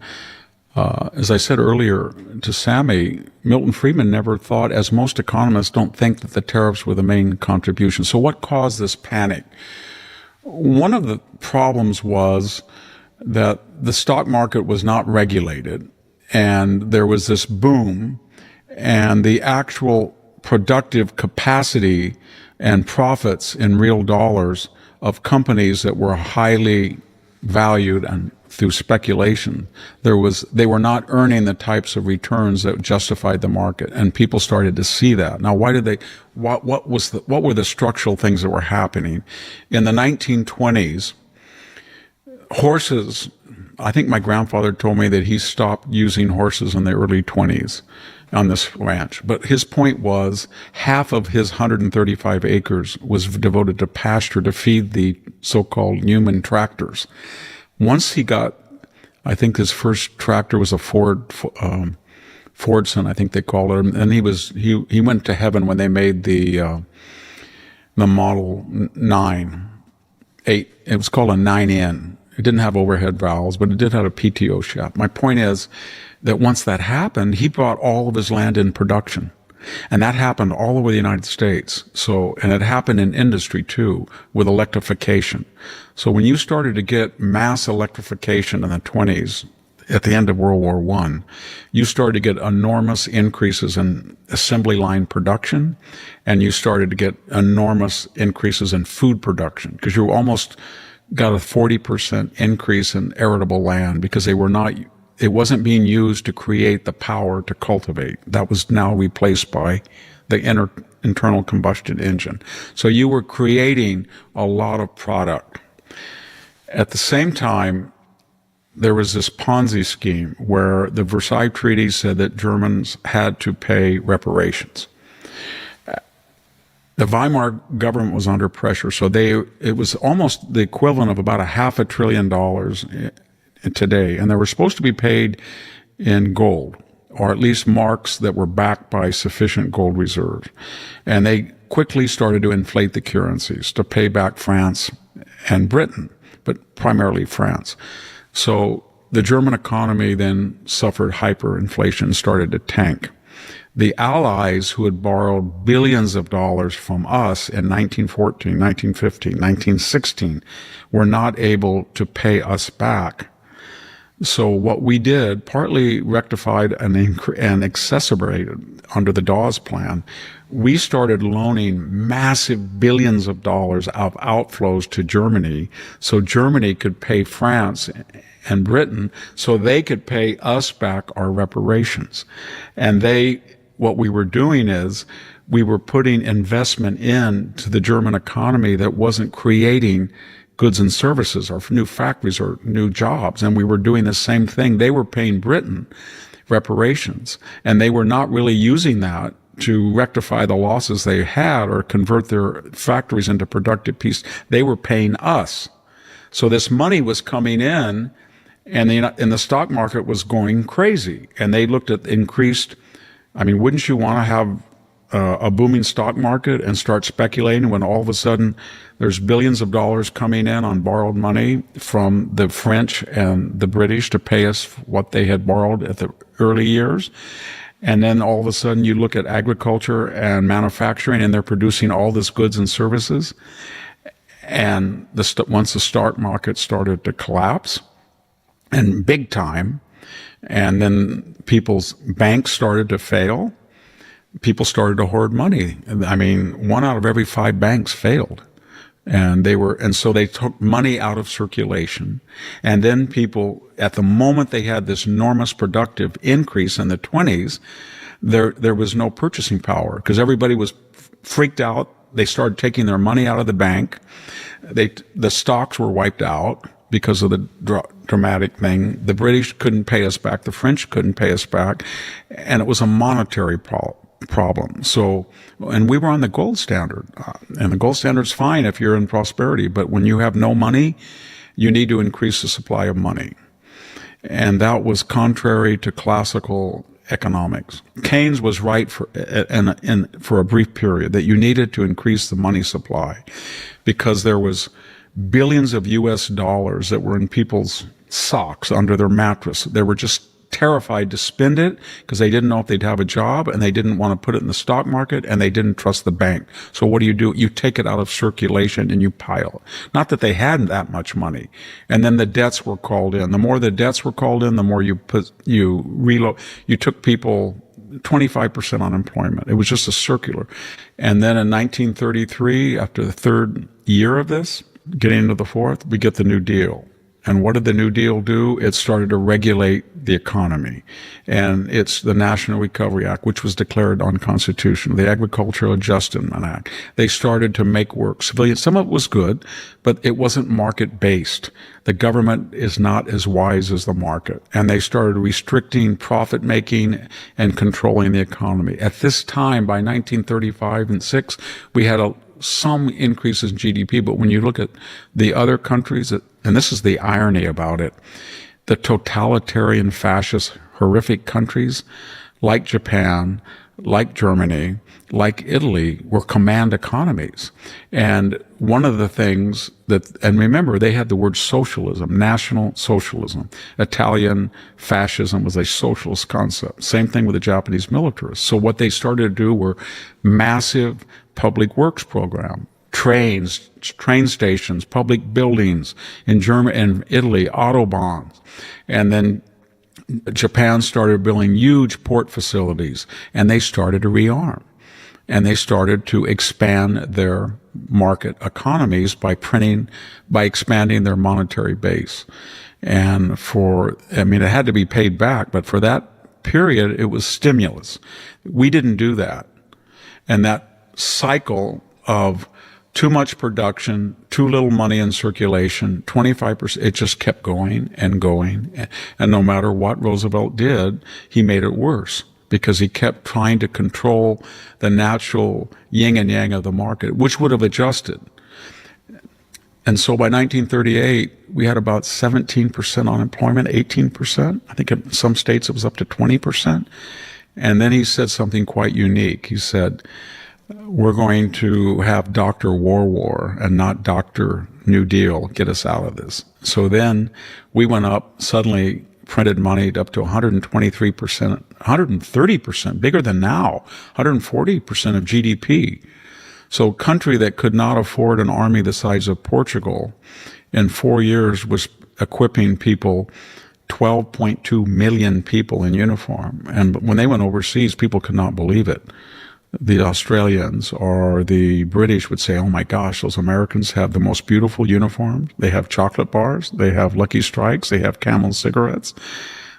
As I said earlier to Sammy, Milton Friedman never thought, as most economists don't think, that the tariffs were the main contribution. So what caused this panic? One of the problems was that the stock market was not regulated, and there was this boom, and the actual productive capacity and profits in real dollars of companies that were highly valued and through speculation, they were not earning the types of returns that justified the market, and people started to see that. Now, what were the structural things that were happening in the 1920s? Horses. I think my grandfather told me that he stopped using horses in the early 20s on this ranch. But his point was half of his 135 acres was devoted to pasture to feed the so-called human tractors. Once he got, I think his first tractor was a Fordson, I think they called it, and he went to heaven when they made the Model 8. It was called a 9N. It didn't have overhead valves, but it did have a PTO shaft. My point is that once that happened, he brought all of his land in production. And that happened all over the United States. And it happened in industry too, with electrification. So when you started to get mass electrification in the 20s, at the end of World War I, you started to get enormous increases in assembly line production, and you started to get enormous increases in food production, because you almost got a 40% increase in arable land, because it wasn't being used to create the power to cultivate. That was now replaced by the internal combustion engine. So you were creating a lot of product. At the same time, there was this Ponzi scheme where the Versailles Treaty said that Germans had to pay reparations. The Weimar government was under pressure, so it was almost the equivalent of about $500 billion today, and they were supposed to be paid in gold, or at least marks that were backed by sufficient gold reserves. And they quickly started to inflate the currencies to pay back France and Britain, but primarily France. So the German economy then suffered hyperinflation and started to tank. The Allies, who had borrowed billions of dollars from us in 1914, 1915, 1916, were not able to pay us back. So what we did, partly rectified and exacerbated under the Dawes Plan, we started loaning massive billions of dollars of outflows to Germany, so Germany could pay France and Britain, so they could pay us back our reparations. And what we were doing is we were putting investment into the German economy that wasn't creating goods and services or new factories or new jobs. And we were doing the same thing. They were paying Britain reparations, and they were not really using that to rectify the losses they had or convert their factories into productive piece. They were paying us. So this money was coming in, and the stock market was going crazy. And they looked at increased, wouldn't you want to have a booming stock market and start speculating when all of a sudden there's billions of dollars coming in on borrowed money from the French and the British to pay us what they had borrowed at the early years? And then all of a sudden you look at agriculture and manufacturing, and they're producing all this goods and services. And once the stock market started to collapse, and big time, and then people's banks started to fail, people started to hoard money. 1 out of every 5 banks failed. And so they took money out of circulation. And then people, at the moment they had this enormous productive increase in the 20s, there was no purchasing power, because everybody was freaked out. They started taking their money out of the bank. The stocks were wiped out because of the dramatic thing. The British couldn't pay us back. The French couldn't pay us back. And it was a monetary problem. So, and we were on the gold standard. And the gold standard's fine if you're in prosperity. But when you have no money, you need to increase the supply of money. And that was contrary to classical economics. Keynes was right for a brief period, that you needed to increase the money supply, because there was billions of US dollars that were in people's socks under their mattress. They were just terrified to spend it because they didn't know if they'd have a job, and they didn't want to put it in the stock market, and they didn't trust the bank. So what do? You take it out of circulation and you pile it. Not that they hadn't that much money. And then the debts were called in. The more the debts were called in, the more you took people 25% unemployment. It was just a circular. And then in 1933, after the third year of this, getting into the fourth, we get the New Deal. And what did the New Deal do? It started to regulate the economy. And it's the National Recovery Act, which was declared unconstitutional, the Agricultural Adjustment Act. They started to make work. Civilian, some of it was good, but it wasn't market-based. The government is not as wise as the market. And they started restricting profit-making and controlling the economy. At this time, by 1935 and 6, we had some increases in GDP, but when you look at the other countries, and this is the irony about it, the totalitarian, fascist, horrific countries like Japan, like Germany, like Italy were command economies. And one of the things and remember, they had the word socialism, national socialism. Italian fascism was a socialist concept. Same thing with the Japanese militarists. So what they started to do were massive public works program, trains, train stations, public buildings in Germany and Italy, autobahns. And then Japan started building huge port facilities, and they started to rearm. And they started to expand their market economies by expanding their monetary base. And it had to be paid back, but for that period, it was stimulus. We didn't do that. And that cycle of too much production, too little money in circulation, 25%, it just kept going and going. And no matter what Roosevelt did, he made it worse because he kept trying to control the natural yin and yang of the market, which would have adjusted. And so by 1938, we had about 17% unemployment, 18%. I think in some states it was up to 20%. And then he said something quite unique. He said, we're going to have Dr. War and not Dr. New Deal get us out of this. So then we went up, suddenly printed money up to 123%, 130%, bigger than now, 140% of GDP. So a country that could not afford an army the size of Portugal in 4 years was equipping people, 12.2 million people in uniform. And when they went overseas, people could not believe it. The Australians or the British would say, oh my gosh, those Americans have the most beautiful uniforms. They have chocolate bars. They have Lucky Strikes. They have Camel cigarettes.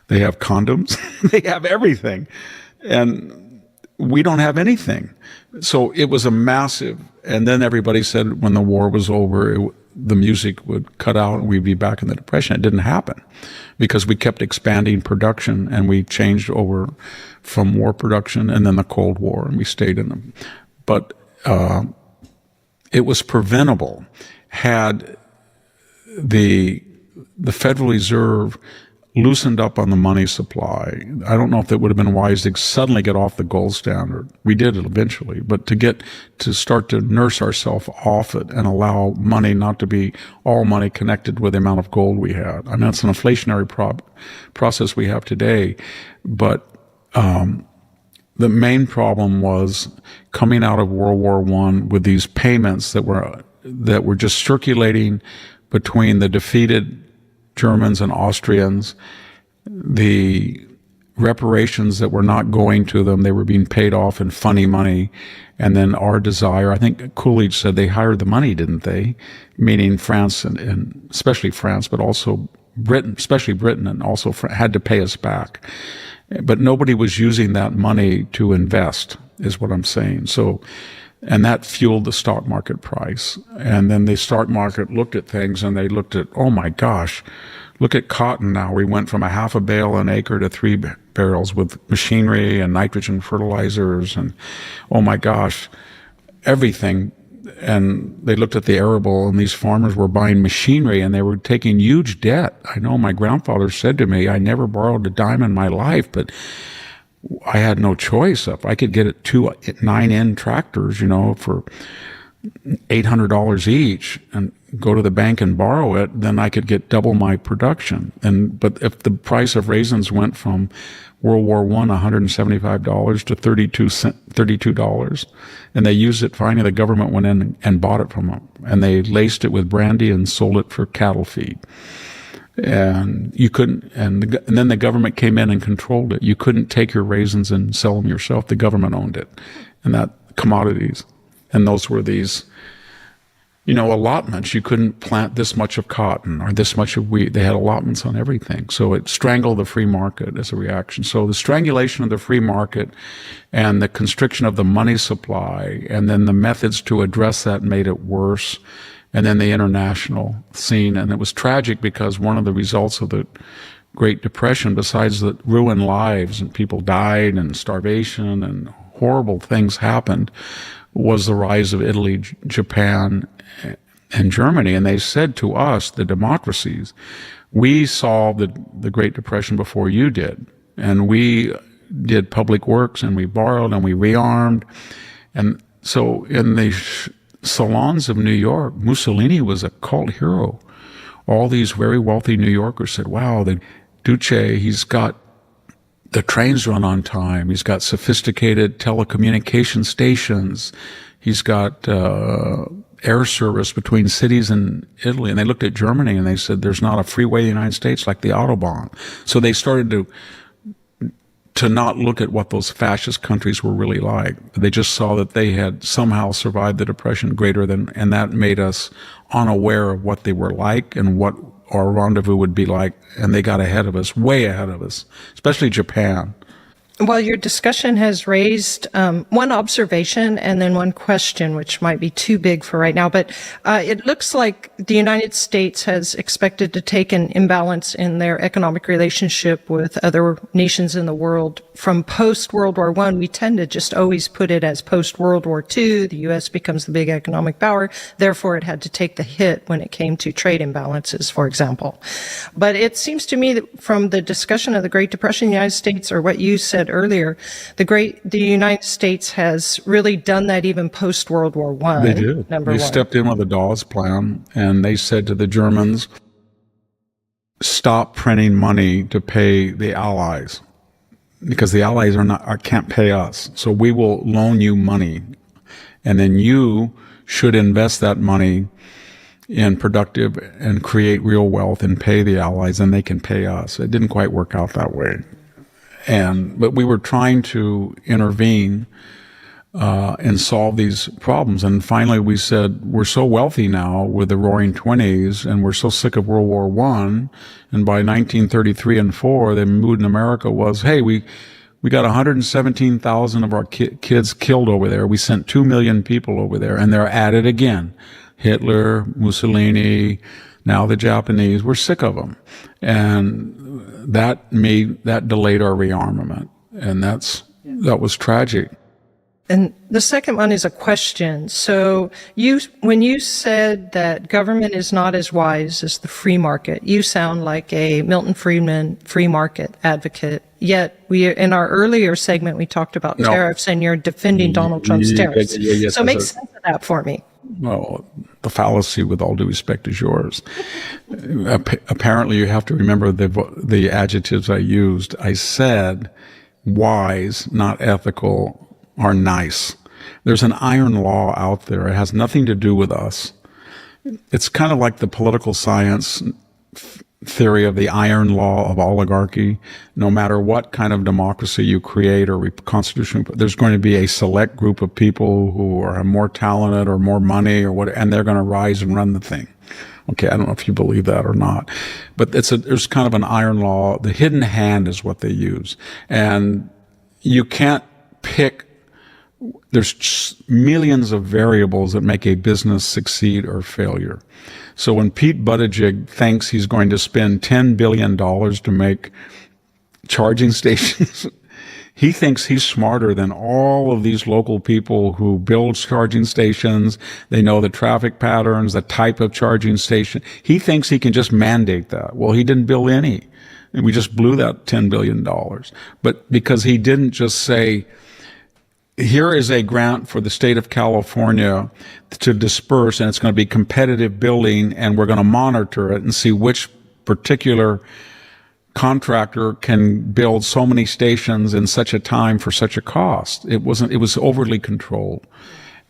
They have condoms. They have everything. And we don't have anything. So it was a massive, and then everybody said when the war was over, the music would cut out and we'd be back in the Depression. It didn't happen because we kept expanding production and we changed over from war production and then the Cold War, and we stayed in them. But it was preventable had the Federal Reserve loosened up on the money supply. I don't know if it would have been wise to suddenly get off the gold standard. We did it eventually, but to start to nurse ourselves off it and allow money not to be all money connected with the amount of gold we had. I mean, it's an inflationary process we have today, but the main problem was coming out of World War I with these payments that were just circulating between the defeated Germans and Austrians, the reparations that were not going to them, they were being paid off in funny money. And then our desire, I think Coolidge said they hired the money, didn't they? Meaning France and especially France, but also Britain, especially Britain, and also had to pay us back. But nobody was using that money to invest, is what I'm saying. So, and that fueled the stock market price. And then the stock market looked at things and they looked at, oh my gosh, look at cotton now. We went from a half a bale an acre to 3 barrels with machinery and nitrogen fertilizers and, oh my gosh, everything. And they looked at the arable, and these farmers were buying machinery and they were taking huge debt. I know my grandfather said to me, I never borrowed a dime in my life, but I had no choice. If I could get it 2 9N tractors, for $800 each and go to the bank and borrow it, then I could get double my production. But if the price of raisins went from World War I, $175 to $32, and they used it, finally the government went in and bought it from them, and they laced it with brandy and sold it for cattle feed. And you couldn't, and then the government came in and controlled it. You couldn't take your raisins and sell them yourself. The government owned it, and that commodities. And those were these, allotments. You couldn't plant this much of cotton or this much of wheat. They had allotments on everything. So it strangled the free market as a reaction. So the strangulation of the free market and the constriction of the money supply, and then the methods to address that made it worse. And then the international scene. And it was tragic because one of the results of the Great Depression, besides the ruined lives and people died and starvation and horrible things happened, was the rise of Italy, Japan, and Germany. And they said to us, the democracies, we solved the Great Depression before you did. And we did public works, and we borrowed, and we rearmed. And so in the salons of New York, Mussolini was a cult hero. All these very wealthy New Yorkers said, wow, the Duce, he's got the trains run on time. He's got sophisticated telecommunication stations. He's got air service between cities in Italy. And they looked at Germany and they said, there's not a freeway in the United States like the Autobahn. So they started to not look at what those fascist countries were really like. They just saw that they had somehow survived the Depression and that made us unaware of what they were like and what our rendezvous would be like. And they got ahead of us, way ahead of us, especially Japan. Well, your discussion has raised one observation and then one question, which might be too big for right now. But it looks like the United States has expected to take an imbalance in their economic relationship with other nations in the world from post-World War I. We tend to just always put it as post-World War II. The U.S. becomes the big economic power. Therefore, it had to take the hit when it came to trade imbalances, for example. But it seems to me that from the discussion of the Great Depression in the United States, or what you said earlier, the United States has really done that even post World War I. They did. They stepped in with the Dawes Plan, and they said to the Germans, "Stop printing money to pay the Allies, because the Allies can't pay us. So we will loan you money, and then you should invest that money in productive and create real wealth and pay the Allies, and they can pay us." It didn't quite work out that way. But we were trying to intervene and solve these problems. And finally we said, we're so wealthy now with the Roaring Twenties, and we're so sick of World War I. And by 1933 and 4, the mood in America was, hey, we got 117,000 of our kids killed over there. We sent 2 million people over there, and they're at it again. Hitler, Mussolini, now the Japanese. We're sick of them. And that delayed our rearmament. And that was tragic. And the second one is a question. So when you said that government is not as wise as the free market, you sound like a Milton Friedman free market advocate. Yet in our earlier segment, we talked about tariffs, and you're defending Donald Trump's tariffs. Yes, so make sense of that for me. Well, the fallacy, with all due respect, is yours. Apparently, you have to remember the adjectives I used. I said wise, not ethical, or nice. There's an iron law out there. It has nothing to do with us. It's kind of like the political science theory of the iron law of oligarchy. No matter what kind of democracy you create or constitution, there's going to be a select group of people who are more talented or more money or what, and they're going to rise and run the thing. Okay, I don't know if you believe that or not, but there's kind of an iron law. The hidden hand is what they use, and you can't pick. There's millions of variables that make a business succeed or failure. So when Pete Buttigieg thinks he's going to spend $10 billion to make charging stations, he thinks he's smarter than all of these local people who build charging stations. They know the traffic patterns, the type of charging station. He thinks he can just mandate that. Well, he didn't build any. And we just blew that $10 billion. But because he didn't just say, here is a grant for the state of California to disperse, and it's going to be competitive building, and we're going to monitor it and see which particular contractor can build so many stations in such a time for such a cost. It was overly controlled.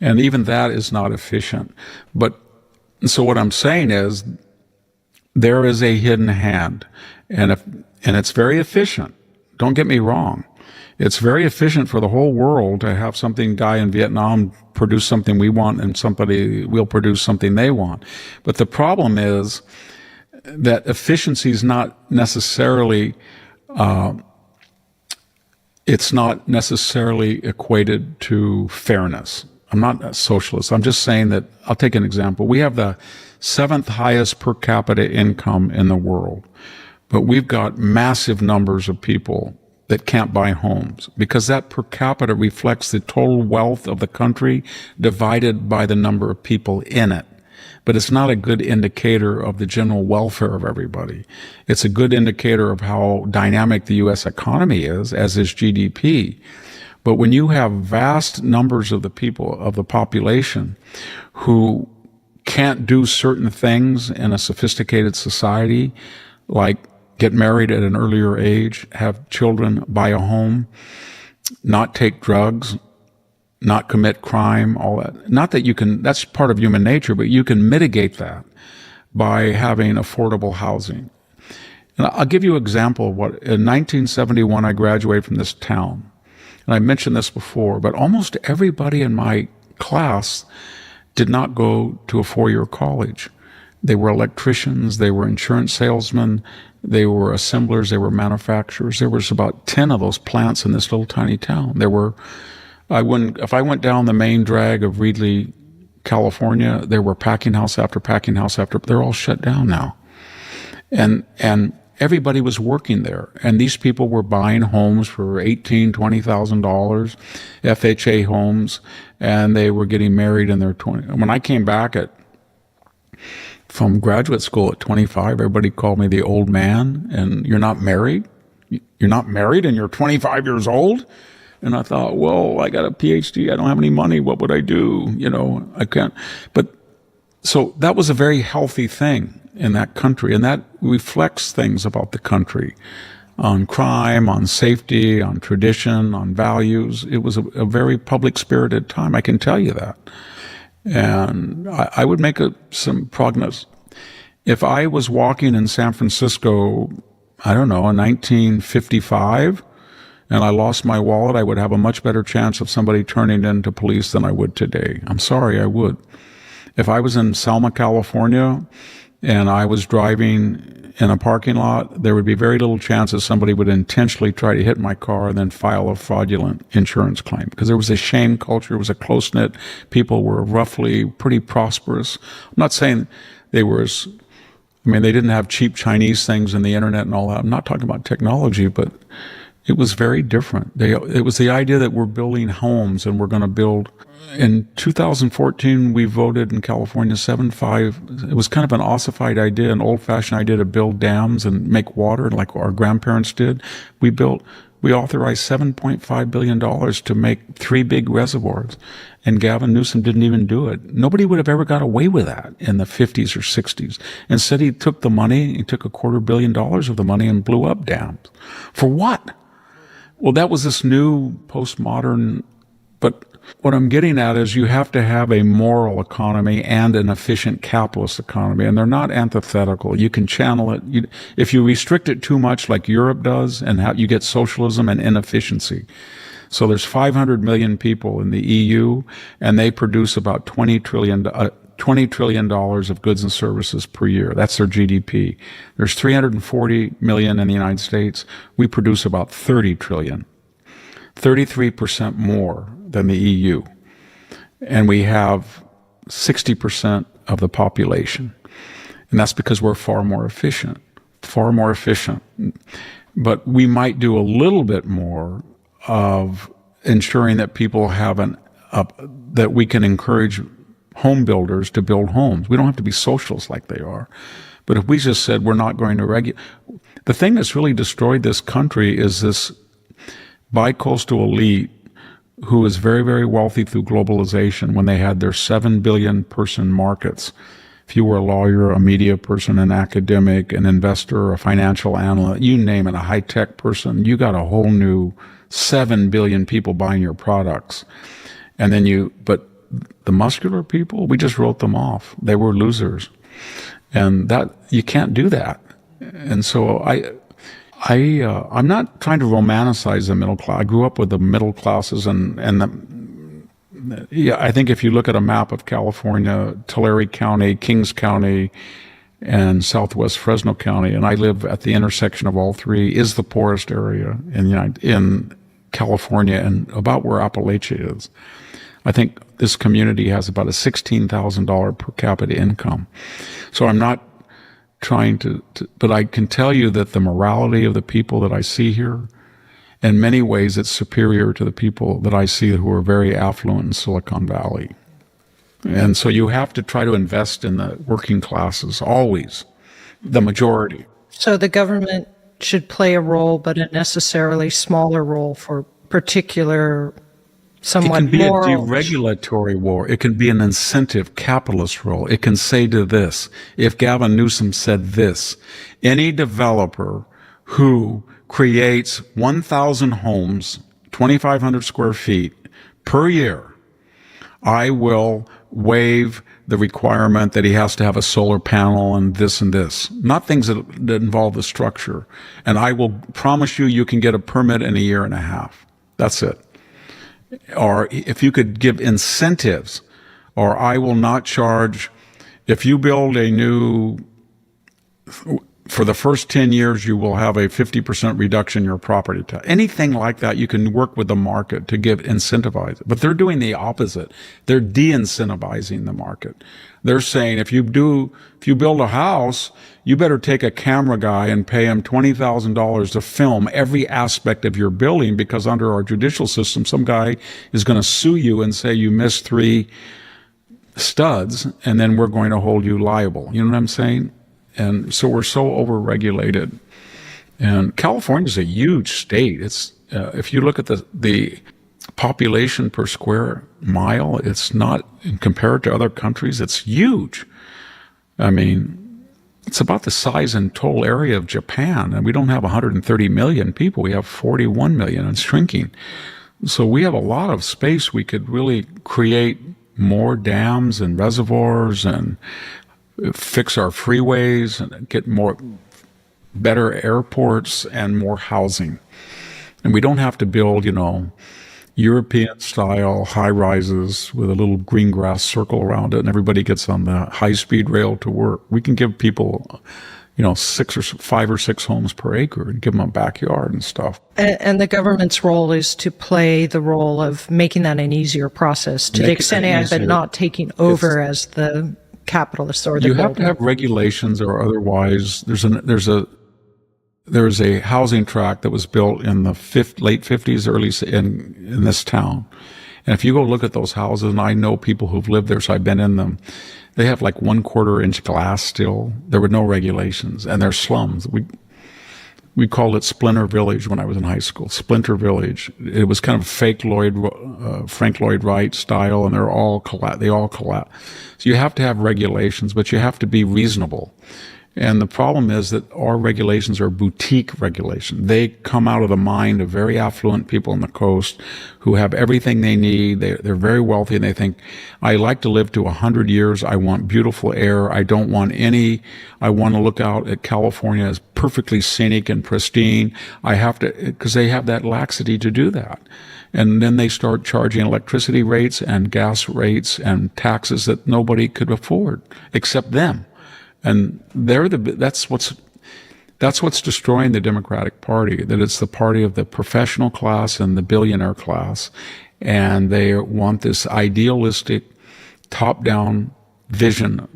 And even that is not efficient. But so what I'm saying is there is a hidden hand, and it's very efficient. Don't get me wrong. It's very efficient for the whole world to have something guy in Vietnam produce something we want and somebody will produce something they want. But the problem is that efficiency is not necessarily it's not necessarily equated to fairness. I'm not a socialist. I'm just saying that, I'll take an example. We have the 7th highest per capita income in the world, but we've got massive numbers of people that can't buy homes because that per capita reflects the total wealth of the country divided by the number of people in it. But it's not a good indicator of the general welfare of everybody. It's a good indicator of how dynamic the U.S. economy is, as is GDP. But when you have vast numbers of the people, of the population, who can't do certain things in a sophisticated society, like get married at an earlier age, have children, buy a home, not take drugs, not commit crime, all that. Not that you can, that's part of human nature, but you can mitigate that by having affordable housing. And I'll give you an example of what, in 1971, I graduated from this town. And I mentioned this before, but almost everybody in my class did not go to a four-year college. They were electricians, they were insurance salesmen, they were assemblers, they were manufacturers. There was about 10 of those plants in this little tiny town. If I went down the main drag of Reedley, California, there were packing house after packing house after, they're all shut down now. And everybody was working there. And these people were buying homes for $18,000, $20,000, FHA homes, and they were getting married in their 20s. When I came back from graduate school at 25, everybody called me the old man, and you're not married? You're not married and you're 25 years old? And I thought, well, I got a PhD. I don't have any money. What would I do? I can't. But so that was a very healthy thing in that country. And that reflects things about the country on crime, on safety, on tradition, on values. It was a very public spirited time. I can tell you that. And I would make some prognosis. If I was walking in San Francisco, I don't know, in 1955, and I lost my wallet, I would have a much better chance of somebody turning it into police than I would today. I'm sorry, I would. If I was in Selma, California, and I was driving in a parking lot, there would be very little chance that somebody would intentionally try to hit my car and then file a fraudulent insurance claim. Because there was a shame culture, it was a close-knit, people were roughly pretty prosperous. I'm not saying they didn't have cheap Chinese things and the internet and all that. I'm not talking about technology, but it was very different. It was the idea that we're building homes and we're going to build. In 2014, we voted in California 7-5. It was kind of an ossified idea, an old-fashioned idea to build dams and make water like our grandparents did. We authorized $7.5 billion to make 3 big reservoirs. And Gavin Newsom didn't even do it. Nobody would have ever got away with that in the 50s or 60s. Instead, he took the money, he took $250 million of the money and blew up dams. For what? Well, that was this new postmodern, but what I'm getting at is you have to have a moral economy and an efficient capitalist economy, and they're not antithetical. You can channel it. If you restrict it too much like Europe does, and you get socialism and inefficiency. So there's 500 million people in the EU, and they produce about $20 trillion of goods and services per year. That's their GDP. There's 340 million in the United States. We produce about 30 trillion, 33% more than the EU. And we have 60% of the population. And that's because we're far more efficient. But we might do a little bit more of ensuring that people have that we can encourage home builders to build homes. We don't have to be socialists like they are. But if we just said we're not going to regulate, the thing that's really destroyed this country is this bi-coastal elite who is very, very wealthy through globalization when they had their 7 billion person markets. If you were a lawyer, a media person, an academic, an investor, a financial analyst, you name it, a high-tech person, you got a whole new 7 billion people buying your products. And then but the muscular people, we just wrote them off. They were losers. And that, you can't do that. And so I'm not trying to romanticize the middle class. I grew up with the middle classes I think if you look at a map of California, Tulare County, Kings County, and Southwest Fresno County, and I live at the intersection of all three, is the poorest area in California and about where Appalachia is. I think this community has about a $16,000 per capita income. So I'm not trying but I can tell you that the morality of the people that I see here, in many ways, it's superior to the people that I see who are very affluent in Silicon Valley. And so you have to try to invest in the working classes, always, the majority. So the government should play a role, but a necessarily smaller role for particular, somewhat moral. It can be moral. a deregulatory war. It can be an incentive capitalist role. It can say to this, if Gavin Newsom said this, any developer who creates 1,000 homes, 2,500 square feet per year, I will waive the requirement that he has to have a solar panel and this, not things that involve the structure. And I will promise you can get a permit in a year and a half. That's it. Or if you could give incentives, or I will not charge, if you build a new, for the first 10 years, you will have a 50% reduction in your property tax. Anything like that, you can work with the market to incentivize it. But they're doing the opposite. They're de-incentivizing the market. They're saying if you build a house, you better take a camera guy and pay him $20,000 to film every aspect of your building, because under our judicial system, some guy is going to sue you and say you missed 3 studs, and then we're going to hold you liable. You know what I'm saying? And so we're so overregulated. And California is a huge state. It's if you look at the population per square mile, it's not, compared to other countries, it's huge. I mean, it's about the size and total area of Japan, and we don't have 130 million people. We have 41 million and shrinking. So we have a lot of space. We could really create more dams and reservoirs and fix our freeways and get better airports and more housing. And we don't have to build, European style high rises with a little green grass circle around it and everybody gets on the high speed rail to work. We can give people, 5 or 6 homes per acre and give them a backyard and stuff. And the government's role is to play the role of making that an easier process to the extent but not taking over as the capitalists or the you have to have regulations, or otherwise there's a housing tract that was built in the late 50s, early in this town. And if you go look at those houses, and I know people who've lived there, so I've been in them, they have like 1/4 inch glass still. There were no regulations, and they're slums. We called it Splinter Village when I was in high school. Splinter Village. It was kind of fake Frank Lloyd Wright style, and they all collapse. So you have to have regulations, but you have to be reasonable. And the problem is that our regulations are boutique regulations. They come out of the mind of very affluent people on the coast who have everything they need. They're very wealthy, and they think, I like to live to 100 years. I want beautiful air. I want to look out at California as perfectly scenic and pristine. Because they have that laxity to do that. And then they start charging electricity rates and gas rates and taxes that nobody could afford except them. And that's what's destroying the Democratic Party, that it's the party of the professional class and the billionaire class. And they want this idealistic top-down vision,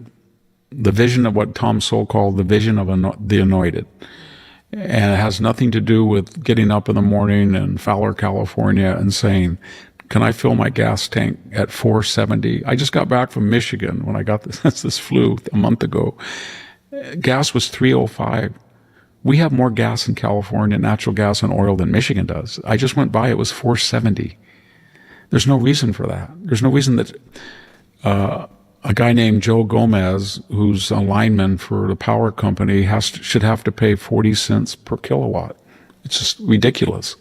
the vision of what Tom Sowell called the vision of the anointed. And it has nothing to do with getting up in the morning in Fowler, California and saying, can I fill my gas tank at 470? I just got back from Michigan when I got this flu a month ago. Gas was 305. We have more gas in California, natural gas and oil, than Michigan does. I just went by, it was 470. There's no reason for that. There's no reason that a guy named Joe Gomez, who's a lineman for the power company, should have to pay 40 cents per kilowatt. It's just ridiculous.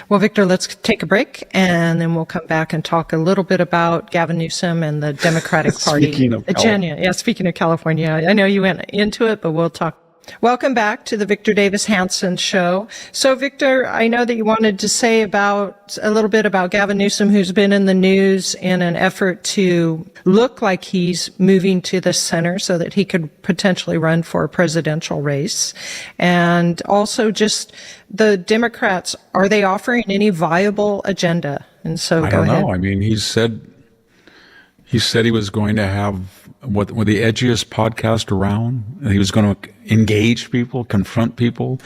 Well, Victor, let's take a break, and then we'll come back and talk a little bit about Gavin Newsom and the Democratic Party. Speaking of California. Yeah, speaking of California, I know you went into it, but we'll talk. Welcome back to the Victor Davis Hanson Show. So, Victor, I know that you wanted to say a little bit about Gavin Newsom, who's been in the news in an effort to look like he's moving to the center so that he could potentially run for a presidential race. And also just the Democrats, are they offering any viable agenda? And so I don't know. I mean, he said he was going to have what the edgiest podcast around. He was going to engage people, confront people.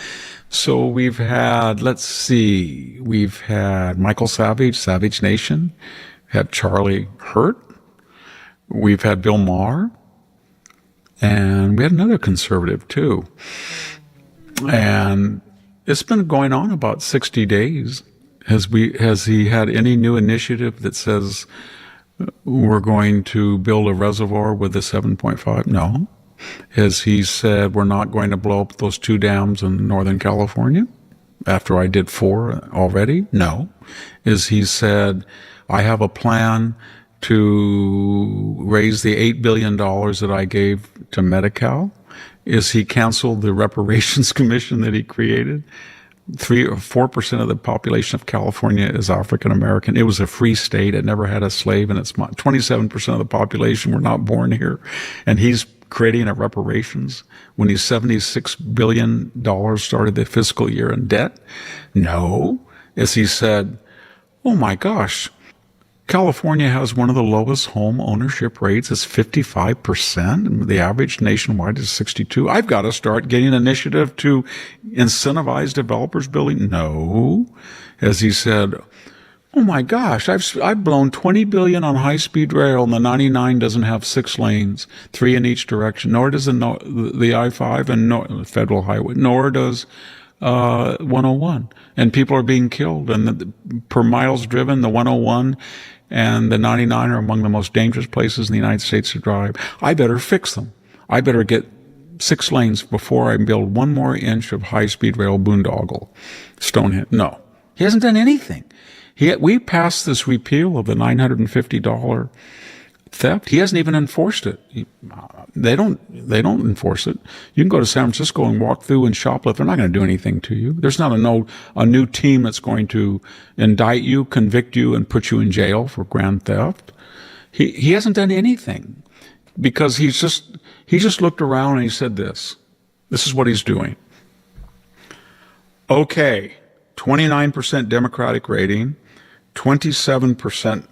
So we've had Michael Savage, Savage Nation, had Charlie Hurt. We've had Bill Maher, and we had another conservative too. And it's been going on about 60 days. Has he had any new initiative that says we're going to build a reservoir with a 7.5? No. Has he said we're not going to blow up those 2 dams in Northern California after I did 4 already? No. Has he said I have a plan to raise the $8 billion that I gave to Medi-Cal? Is he canceled the reparations commission that he created? 3 or 4% of the population of California is African American. It was a free state. It never had a slave, and 27% of the population were not born here. And he's creating a reparations when he's $76 billion started the fiscal year in debt? No. As he said, oh my gosh, California has one of the lowest home ownership rates. It's 55%. And the average nationwide is 62%. I've got to start getting an initiative to incentivize developers building. No. As he said, oh my gosh, I've blown $20 billion on high-speed rail, and the 99 doesn't have 6 lanes, 3 in each direction. Nor does the I-5 and federal highway, nor does 101. And people are being killed. And per miles driven, the 101 and the 99 are among the most dangerous places in the United States to drive. I better fix them. I better get 6 lanes before I build 1 more inch of high-speed rail boondoggle. Stonehenge. No. He hasn't done anything. We passed this repeal of the $950 theft. He hasn't even enforced it. They don't enforce it. You can go to San Francisco and walk through and shoplift. They're not going to do anything to you. There's not a new team that's going to indict you, convict you, and put you in jail for grand theft. He hasn't done anything because he just looked around and he said this. This is what he's doing. Okay, 29% Democratic rating, 27%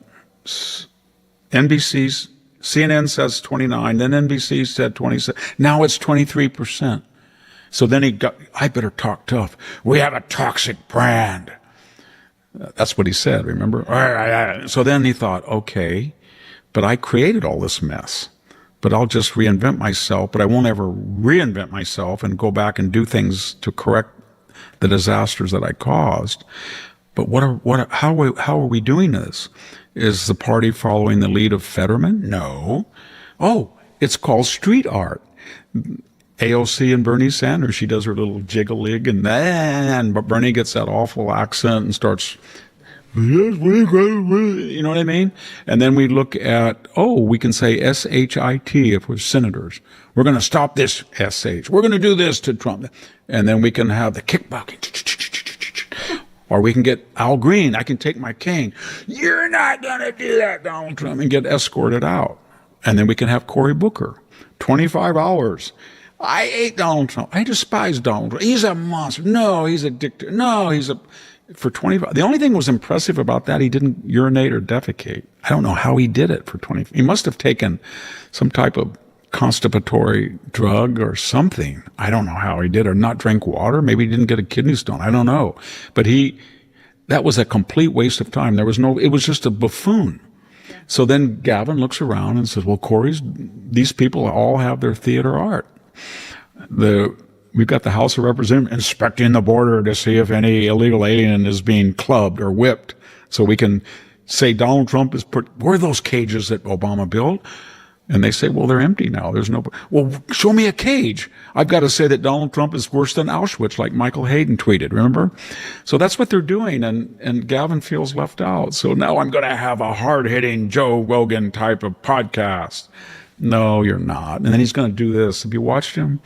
NBC's, CNN says 29, then NBC said 27. Now it's 23%. So then I better talk tough. We have a toxic brand. That's what he said, remember? So then he thought, okay, but I created all this mess, but I'll just reinvent myself, but I won't ever reinvent myself and go back and do things to correct the disasters that I caused. But how are we doing this? Is the party following the lead of Fetterman? No. Oh, it's called street art. AOC and Bernie Sanders, she does her little jiggle-lig but Bernie gets that awful accent and starts, you know what I mean? And then we look at, we can say S-H-I-T if we're senators. We're going to stop this S-H. We're going to do this to Trump. And then we can have the kickbacking. Or we can get Al Green. I can take my cane. You're not going to do that, Donald Trump, and get escorted out. And then we can have Cory Booker. 25 hours. I hate Donald Trump. I despise Donald Trump. He's a monster. No, he's a dictator. No, for 25. The only thing that was impressive about that, he didn't urinate or defecate. I don't know how he did it for 20. He must have taken some type of constipatory drug or something. I don't know how he did, or not drink water. Maybe he didn't get a kidney stone. I don't know. But that was a complete waste of time. It was just a buffoon. So then Gavin looks around and says, well, these people all have their theater art. We've got the House of Representatives inspecting the border to see if any illegal alien is being clubbed or whipped, so we can say Donald Trump where are those cages that Obama built? And they say, well, they're empty now. There's no, well, show me a cage. I've got to say that Donald Trump is worse than Auschwitz, like Michael Hayden tweeted, remember? So that's what they're doing, and Gavin feels left out. So now I'm going to have a hard-hitting Joe Rogan type of podcast. No, you're not. And then he's going to do this. Have you watched him?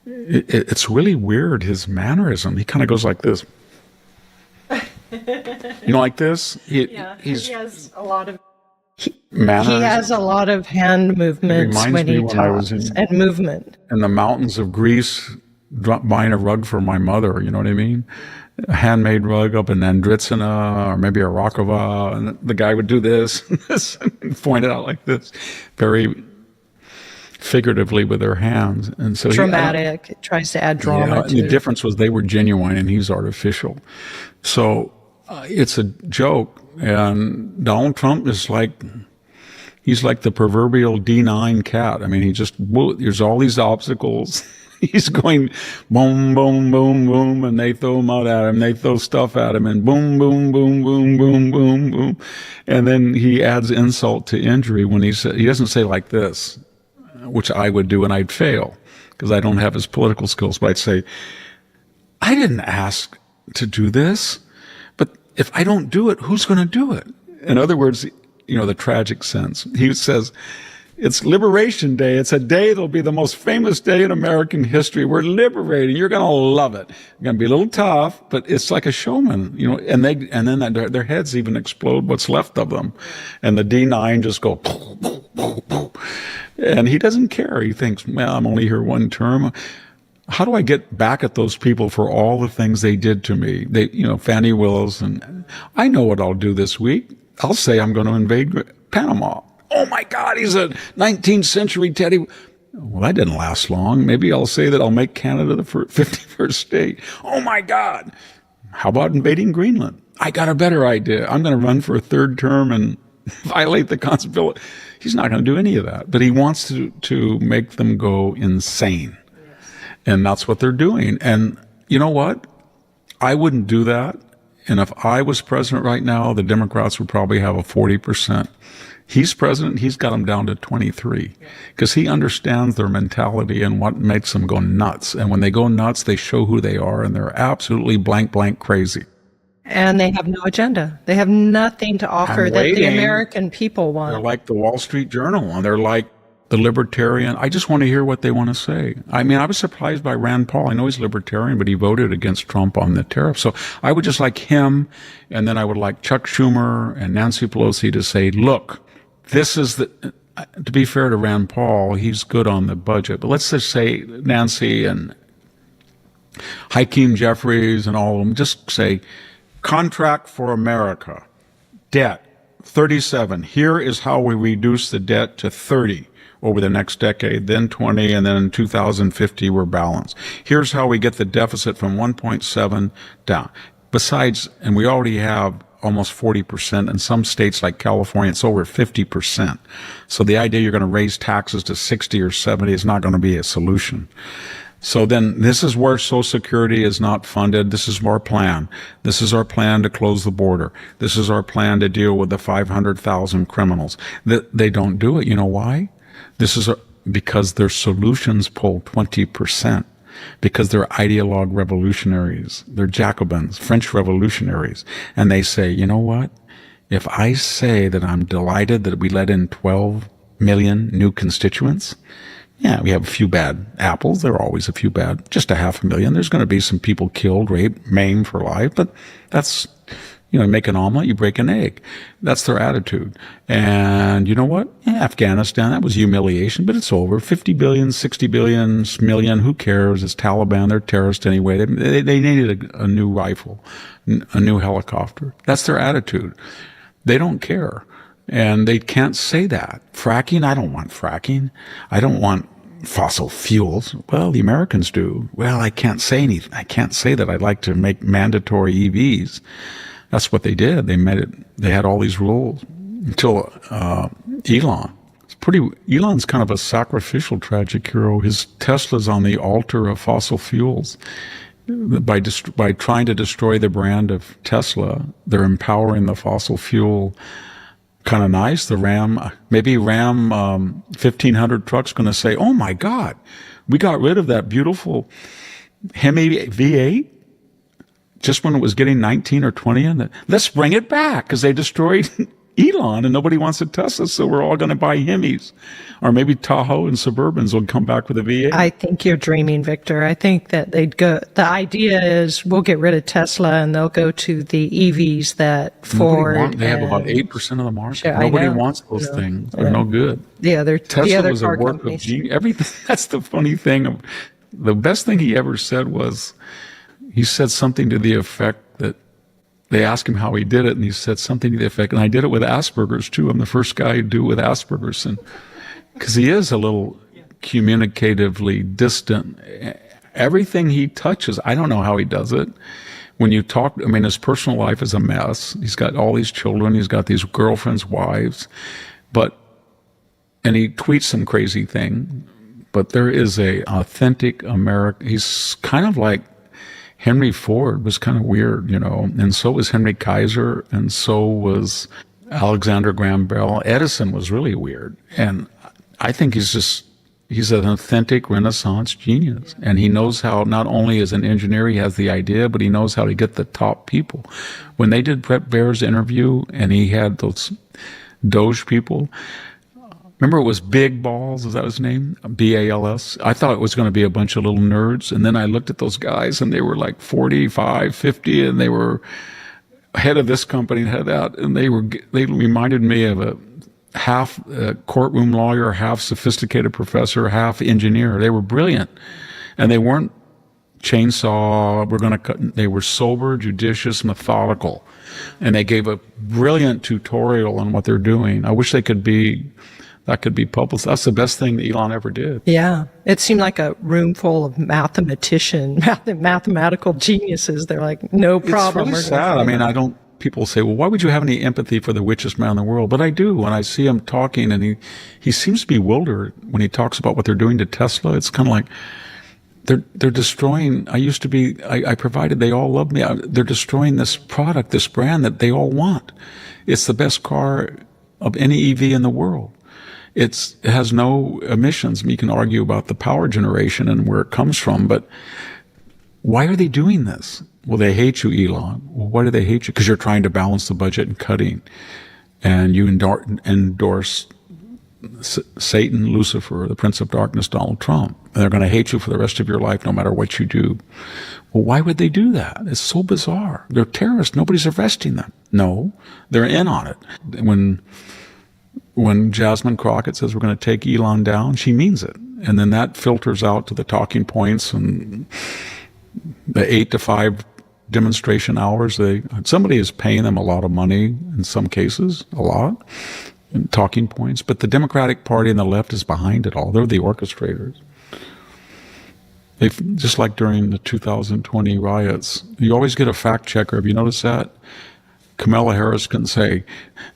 It's really weird, his mannerism. He kind of goes like this. Like this? He has a lot of manners. He has a lot of hand movements when he talks, and movement. In the mountains of Greece, buying a rug for my mother, you know what I mean? A handmade rug up in Andritsina, or maybe a Rakova, and the guy would do this, and point it out like this, very figuratively with their hands. And so dramatic. It tries to add drama to the difference was they were genuine and he's artificial. So it's a joke. And Donald Trump is he's like the proverbial D9 cat. I mean, there's all these obstacles. He's going boom, boom, boom, boom, and they throw them out at him. They throw stuff at him, and boom, boom, boom, boom, boom, boom, boom. And then he adds insult to injury when he doesn't say like this, which I would do and I'd fail because I don't have his political skills. But I'd say, I didn't ask to do this. If I don't do it, who's going to do it? In other words, the tragic sense. He says, it's Liberation Day. It's a day that'll be the most famous day in American history. We're liberating. You're going to love it. You're going to be a little tough, but it's like a showman, and then their heads even explode, what's left of them. And the D9 just go, poof, poof, poof, poof. And he doesn't care. He thinks, well, I'm only here one term. How do I get back at those people for all the things they did to me? Fannie Willis, and I know what I'll do this week. I'll say I'm going to invade Panama. Oh my God, he's a 19th century Teddy. Well, that didn't last long. Maybe I'll say that I'll make Canada the 51st state. Oh my God. How about invading Greenland? I got a better idea. I'm going to run for a third term and violate the Constitution. He's not going to do any of that, but he wants to make them go insane. And that's what they're doing. And you know what? I wouldn't do that. And if I was president right now, the Democrats would probably have a 40%. He's president, he's got them down to 23 because he understands their mentality and what makes them go nuts. And when they go nuts, they show who they are, and they're absolutely blank crazy. And they have no agenda. They have nothing to offer that the American people want. They're like the Wall Street Journal, and they're like the Libertarian. I just want to hear what they want to say. I mean, I was surprised by Rand Paul. I know he's Libertarian, but he voted against Trump on the tariff. So I would just like him, and then I would like Chuck Schumer and Nancy Pelosi to say, look, this is to be fair to Rand Paul, he's good on the budget. But let's just say Nancy and Hakeem Jeffries and all of them, just say, contract for America, debt, 37. Here is how we reduce the debt to 30 over the next decade, then 20, and then in 2050 we're balanced. Here's how we get the deficit from 1.7 down. Besides, and we already have almost 40%. In some states like California, it's over 50%. So the idea you're going to raise taxes to 60 or 70 is not going to be a solution. So then this is where Social Security is not funded. This is our plan. This is our plan to close the border. This is our plan to deal with the 500,000 criminals. They don't do it. You know why? Because their solutions pull 20%. Because they're ideologue revolutionaries. They're Jacobins, French revolutionaries. And they say, you know what? If I say that I'm delighted that we let in 12 million new constituents, yeah, we have a few bad apples. There are always a few bad, just 500,000. There's going to be some people killed, raped, maimed for life, but that's, you make an omelet, you break an egg. That's their attitude. And you know what? Yeah, Afghanistan, that was humiliation, but it's over. 50 billion, 60 billion, million, who cares? It's Taliban, they're terrorists anyway. They needed a new rifle, a new helicopter. That's their attitude. They don't care. And they can't say that. Fracking, I don't want fracking. I don't want fossil fuels. Well, the Americans do. Well, I can't say anything. I can't say that I'd like to make mandatory EVs. That's what they did. They made it. They had all these rules until Elon. Elon's kind of a sacrificial tragic hero. His Tesla's on the altar of fossil fuels. by trying to destroy the brand of Tesla, they're empowering the fossil fuel. Kind of nice. The Ram 1500 truck's going to say, "Oh my God, we got rid of that beautiful Hemi V8 just when it was getting 19 or 20 in it. Let's bring it back because they destroyed Elon and nobody wants a Tesla, so we're all going to buy Hemis, or maybe Tahoe and Suburbans will come back with a V8." I think you're dreaming, Victor. I think that they'd go. The idea is we'll get rid of Tesla and they'll go to the EVs that Ford. They have about 8% of the market. Sure, Nobody wants those things. They're no good. Yeah, they're Tesla the other was a car work companies. of genius. Everything. That's the funny thing. The best thing he ever said was, he said something to the effect that they asked him how he did it, and he said something to the effect, and I did it with Asperger's too. I'm the first guy to do it with Asperger's, and because he is a little communicatively distant. Everything he touches, I don't know how he does it. When you talk, I mean, his personal life is a mess. He's got all these children. He's got these girlfriends, wives, and he tweets some crazy thing. But there is a authentic American. He's kind of like Henry Ford was kind of weird, and so was Henry Kaiser, and so was Alexander Graham Bell. Edison was really weird. And I think he's an authentic Renaissance genius. And he knows how, not only as an engineer, he has the idea, but he knows how to get the top people. When they did Brett Baer's interview and he had those Doge people, remember it was Big Balls, is that his name? B-A-L-S. I thought it was going to be a bunch of little nerds. And then I looked at those guys and they were like 45, 50, and they were head of this company and head of that. And they reminded me of a half courtroom lawyer, half sophisticated professor, half engineer. They were brilliant. And they weren't chainsaw, we're going to cut. They were sober, judicious, methodical. And they gave a brilliant tutorial on what they're doing. I wish that could be published. That's the best thing that Elon ever did. Yeah. It seemed like a room full of mathematical geniuses. They're like, no problem. It's really sad. I mean, people say, well, why would you have any empathy for the richest man in the world? But I do. When I see him talking, and he seems bewildered when he talks about what they're doing to Tesla. It's kind of like they're destroying. I provided, they all love me. They're destroying this product, this brand that they all want. It's the best car of any EV in the world. It has no emissions. You can argue about the power generation and where it comes from, but why are they doing this? Well, they hate you, Elon. Well, why do they hate you? Because you're trying to balance the budget and cutting, and you endorse Satan, Lucifer, the Prince of Darkness, Donald Trump. And they're going to hate you for the rest of your life, no matter what you do. Well, why would they do that? It's so bizarre. They're terrorists. Nobody's arresting them. No, they're in on it. When Jasmine Crockett says we're going to take Elon down, she means it. And then that filters out to the talking points and the 8 to 5 demonstration hours. Somebody is paying them a lot of money, in some cases, a lot, in talking points. But the Democratic Party and the left is behind it all. They're the orchestrators. Just like during the 2020 riots, you always get a fact checker. Have you noticed that? Kamala Harris can say,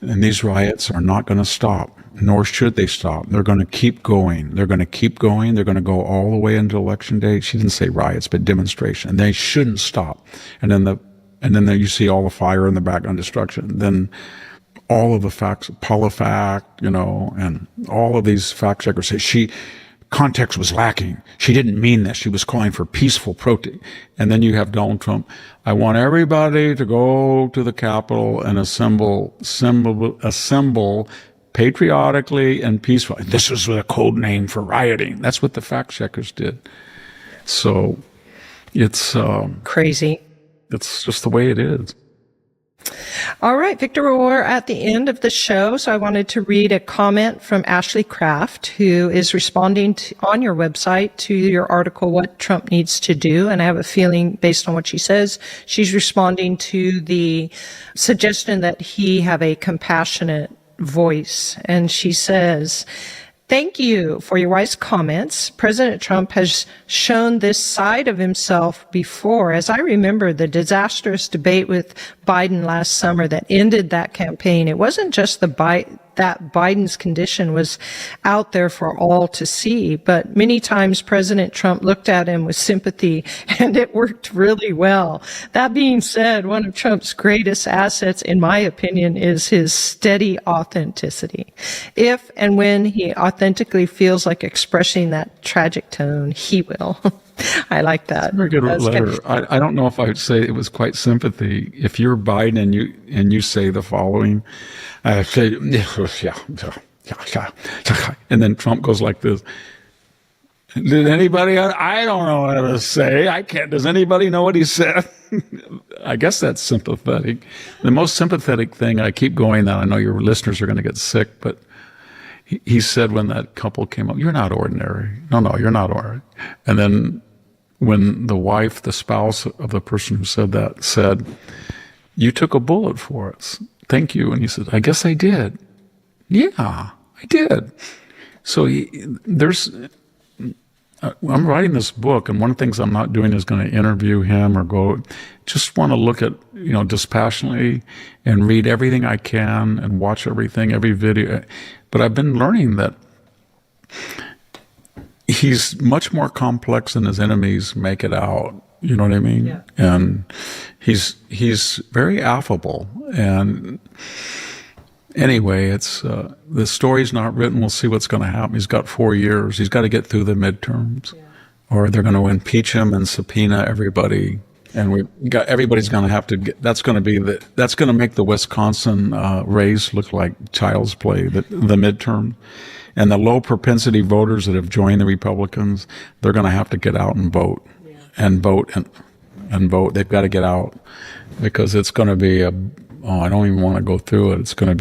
and these riots are not going to stop, nor should they stop. They're going to keep going. They're going to keep going. They're going to go all the way into Election Day. She didn't say riots, but demonstration. They shouldn't stop. And then you see all the fire in the background, destruction. Then all of the facts, PolitiFact, and all of these fact checkers say context was lacking. She didn't mean this. She was calling for peaceful protest. And then you have Donald Trump. I want everybody to go to the Capitol and assemble patriotically and peacefully. This is a code name for rioting. That's what the fact checkers did. So it's crazy. It's just the way it is. All right, Victor, we're at the end of the show, so I wanted to read a comment from Ashley Kraft, who is responding on your website to your article, What Trump Needs to Do. And I have a feeling, based on what she says, she's responding to the suggestion that he have a compassionate voice. And she says, thank you for your wise comments. President Trump has shown this side of himself before. As I remember the disastrous debate with Biden last summer that ended that campaign, it wasn't just the that Biden's condition was out there for all to see. But many times President Trump looked at him with sympathy, and it worked really well. That being said, one of Trump's greatest assets, in my opinion, is his steady authenticity. If and when he authentically feels like expressing that tragic tone, he will. I like that. Very good letter. I don't know if I would say it was quite sympathy. If you're Biden and you say the following, I say, and then Trump goes like this. Did anybody? I don't know what to say. I can't. Does anybody know what he said? I guess that's sympathetic. The most sympathetic thing, I keep going that I know your listeners are going to get sick, but he said when that couple came up, "You're not ordinary." No, you're not ordinary. And then when the wife, the spouse of the person who said that said, "You took a bullet for us. Thank you." And he said, "I guess I did." Yeah, I did. So I'm writing this book, and one of the things I'm not doing is going to interview him or go. Just want to look at, dispassionately and read everything I can and watch everything, every video. But I've been learning that he's much more complex than his enemies make it out. You know what I mean? Yeah. And he's very affable. And anyway, it's the story's not written. We'll see what's going to happen. He's got 4 years. He's got to get through the midterms, or they're going to impeach him and subpoena everybody. And everybody's going to have to get. That's going to make the Wisconsin race look like child's play. The midterm, and the low propensity voters that have joined the Republicans, they're going to have to get out and vote, and vote and vote. They've got to get out because it's going to be I don't even want to go through it. It's going to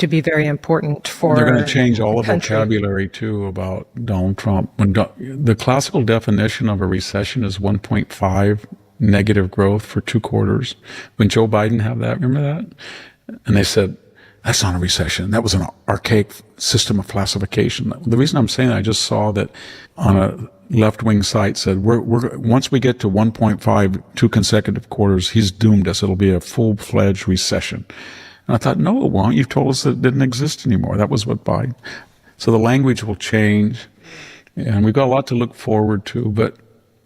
be very important for. They're going to change all the vocabulary too about Donald Trump. The classical definition of a recession is 1.5 negative growth for 2 quarters. When Joe Biden had that, remember that? And they said, that's not a recession. That was an archaic system of classification. The reason I'm saying that, I just saw that on a left-wing site said, once we get to 1.5, 2 consecutive quarters, he's doomed us. It'll be a full-fledged recession. And I thought, no, it won't. You've told us that it didn't exist anymore. That was what Biden. So the language will change, and we've got a lot to look forward to, but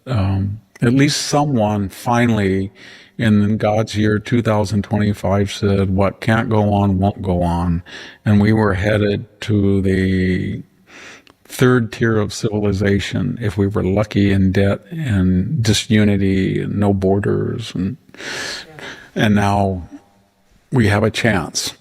at least someone finally in God's year 2025 said what can't go on won't go on, and we were headed to the 3rd tier of civilization if we were lucky, in debt and disunity and no borders, and now we have a chance.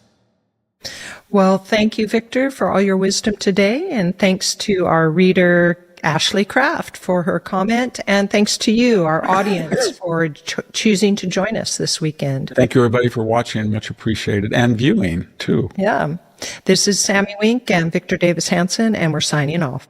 Well, thank you, Victor, for all your wisdom today, and thanks to our reader Ashley Kraft for her comment, and thanks to you, our audience, for choosing to join us this weekend. Thank you, everybody, for watching. Much appreciated, and viewing too. Yeah. This is Sammy Wink and Victor Davis Hanson, and we're signing off.